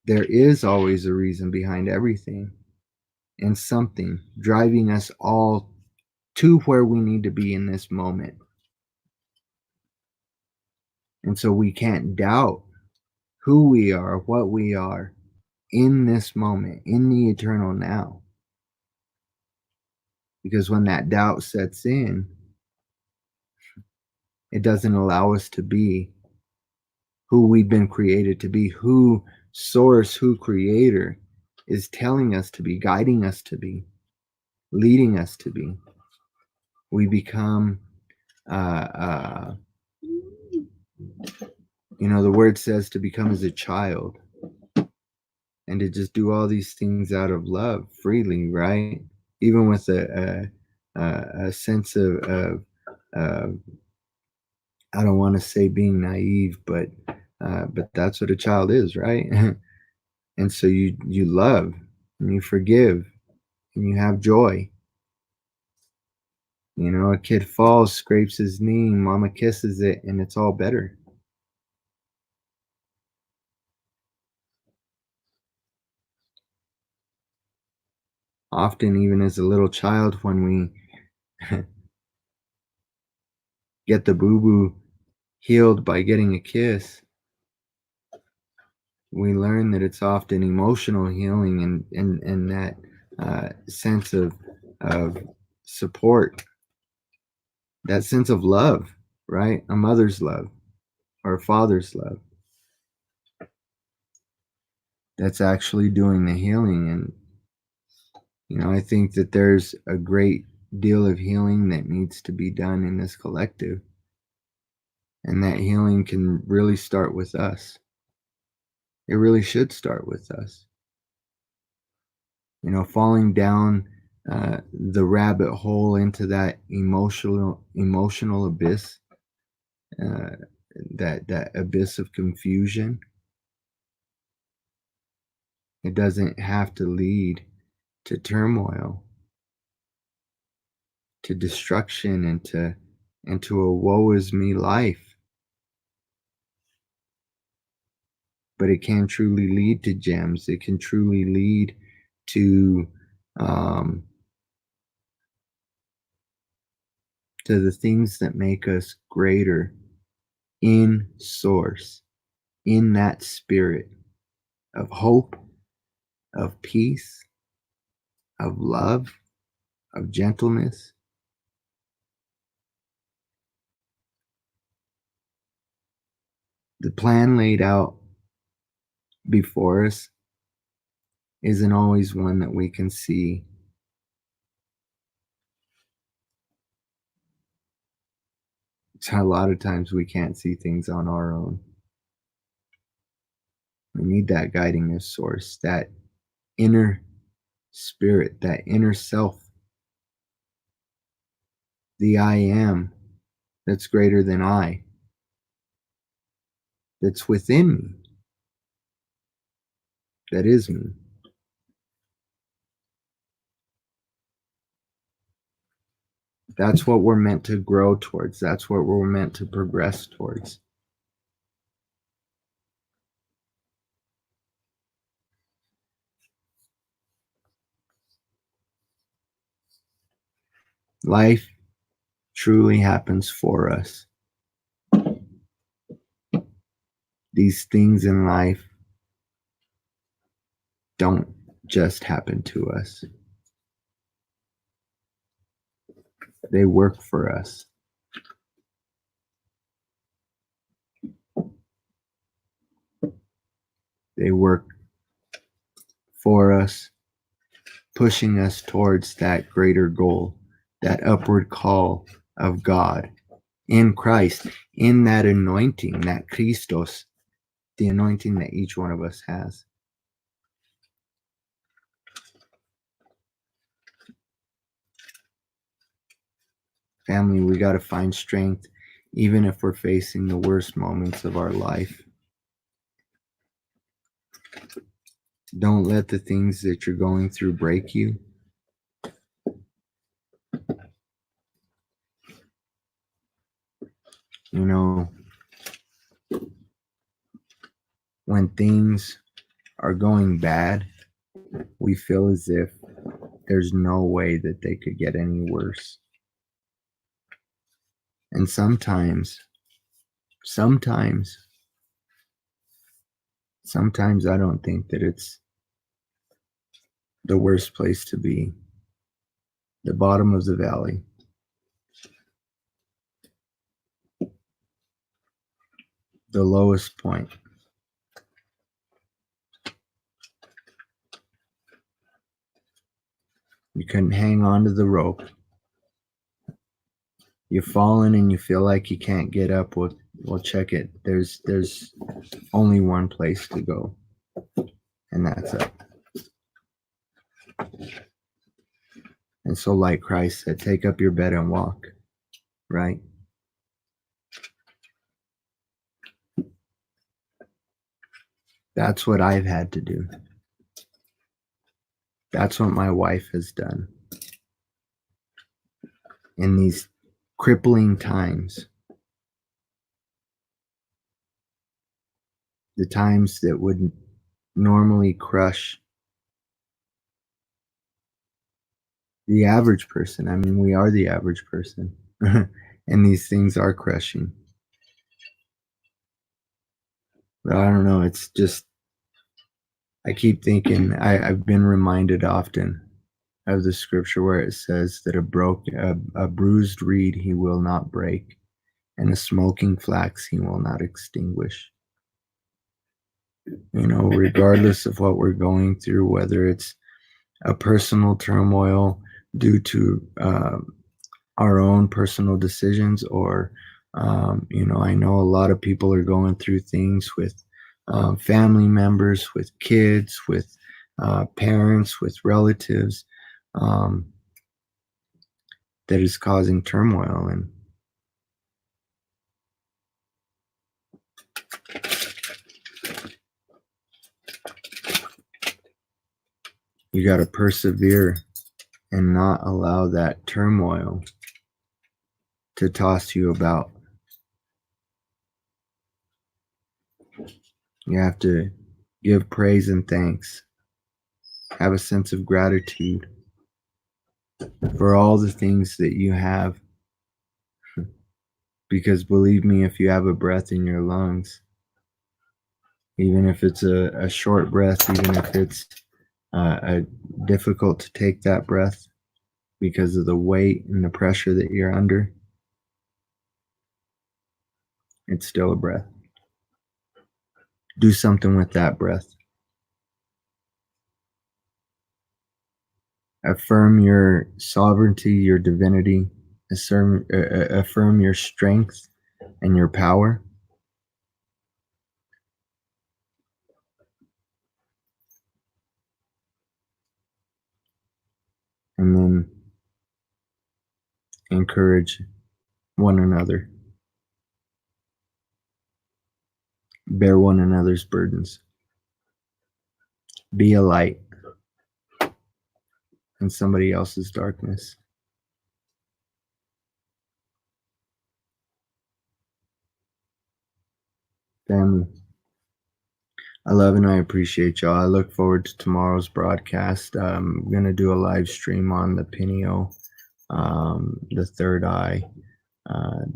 There is always a reason behind everything and something driving us all to where we need to be in this moment. And so we can't doubt who we are, what we are in this moment, in the eternal now. Because when that doubt sets in, it doesn't allow us to be who we've been created to be, who source, who creator is telling us to be, guiding us to be, leading us to be. We become, you know, the word says to become as a child and to just do all these things out of love freely, right? Even with a sense of I don't want to say being naive, but that's what a child is, right? And so you love and you forgive and you have joy. You know, a kid falls, scrapes his knee, mama kisses it, and it's all better. Often, even as a little child, when we get the boo-boo healed by getting a kiss, we learn that it's often emotional healing and that sense of support, that sense of love, right? A mother's love or a father's love. That's actually doing the healing. And, you know, I think that there's a great deal of healing that needs to be done in this collective. And that healing can really start with us. It really should start with us. You know, falling down the rabbit hole into that emotional abyss, that abyss of confusion. It doesn't have to lead to turmoil, to destruction, and to a woe is me life. But it can truly lead to gems. It can truly lead to the things that make us greater in source, in that spirit of hope, of peace, of love, of gentleness. the plan laid out before us isn't always one that we can see. A lot of times we can't see things on our own. We need that guiding source, that inner spirit, that inner self, the I am that's greater than I, that's within me, that is me. That's what we're meant to grow towards. That's what we're meant to progress towards. Life truly happens for us. These things in life don't just happen to us. They work for us. They work for us, pushing us towards that greater goal, that upward call of God in Christ, in that anointing, that Christos, the anointing that each one of us has. Family, we got to find strength even if we're facing the worst moments of our life. Don't let the things that you're going through break you. You know, when things are going bad, we feel as if there's no way that they could get any worse. And sometimes I don't think that it's the worst place to be. The bottom of the valley. The lowest point. You couldn't hang on to the rope. You've fallen and you feel like you can't get up. Well, check it. There's only one place to go, and that's up. And so, like Christ said, take up your bed and walk, right? That's what I've had to do. That's what my wife has done. In these crippling times, the times that would normally crush the average person. I mean, we are the average person. And these things are crushing. But I don't know, it's just, I keep thinking, I've been reminded often of the scripture where it says that a bruised reed he will not break, and a smoking flax he will not extinguish. You know, regardless of what we're going through, whether it's a personal turmoil due to our own personal decisions, or you know, I know a lot of people are going through things with family members, with kids, with parents, with relatives, that is causing turmoil. And you got to persevere and not allow that turmoil to toss you about. You have to give praise and thanks, have a sense of gratitude for all the things that you have. Because believe me, if you have a breath in your lungs, even if it's a short breath, even if it's difficult to take that breath because of the weight and the pressure that you're under, it's still a breath. Do something with that breath. Affirm your sovereignty, your divinity. Affirm your strength and your power. And then encourage one another. Bear one another's burdens. Be a light in somebody else's darkness. Family, I love and I appreciate y'all. I look forward to tomorrow's broadcast. I'm going to do a live stream on the Pineo, the third eye,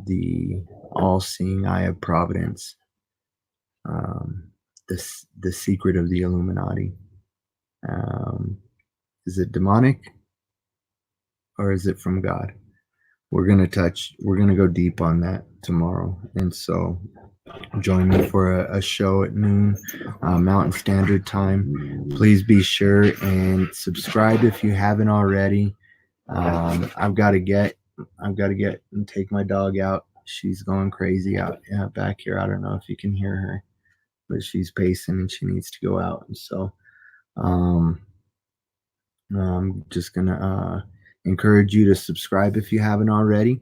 the all-seeing eye of providence, the secret of the Illuminati. Is it demonic or is it from God? We're going to go deep on that tomorrow. And so join me for a show at noon Mountain Standard Time. Please be sure and subscribe if you haven't already. I've got to get and take my dog out. She's going crazy out back here. I don't know if you can hear her, but she's pacing and she needs to go out. And so I'm just gonna encourage you to subscribe if you haven't already.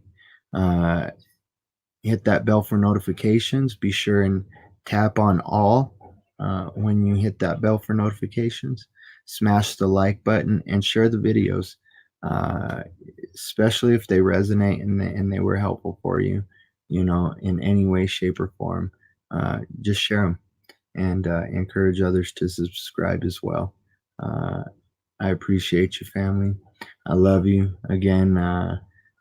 Hit that bell for notifications. Be sure and tap on all when you hit that bell for notifications. Smash the like button and share the videos, especially if they resonate and they were helpful for you, in any way, shape, or form. Just share them and encourage others to subscribe as well. I appreciate you, family. I love you. Again,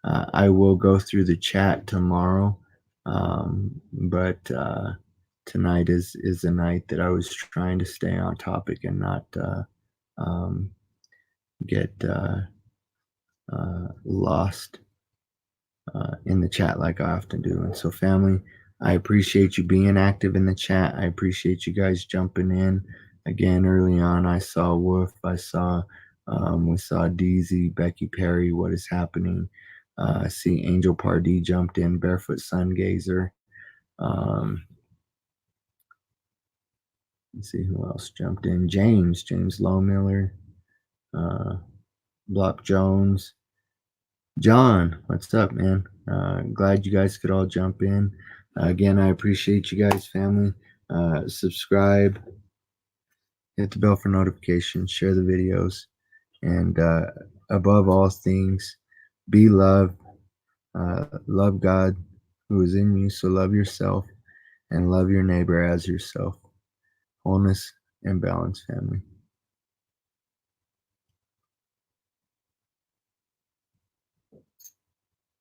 I will go through the chat tomorrow. But tonight is a night that I was trying to stay on topic and not get lost in the chat like I often do. And so, family, I appreciate you being active in the chat. I appreciate you guys jumping in. Again, early on, I saw Wolf. We saw Deezy, Becky Perry. What is happening? I see Angel Pardee jumped in. Barefoot Sun Gazer. Let's see who else jumped in. James Lowmiller, Block Jones, John. What's up, man? Glad you guys could all jump in. Again, I appreciate you guys, family. Subscribe, hit the bell for notifications, share the videos, and above all things, be love. Love God who is in you, so love yourself and love your neighbor as yourself. Wholeness and balance, family.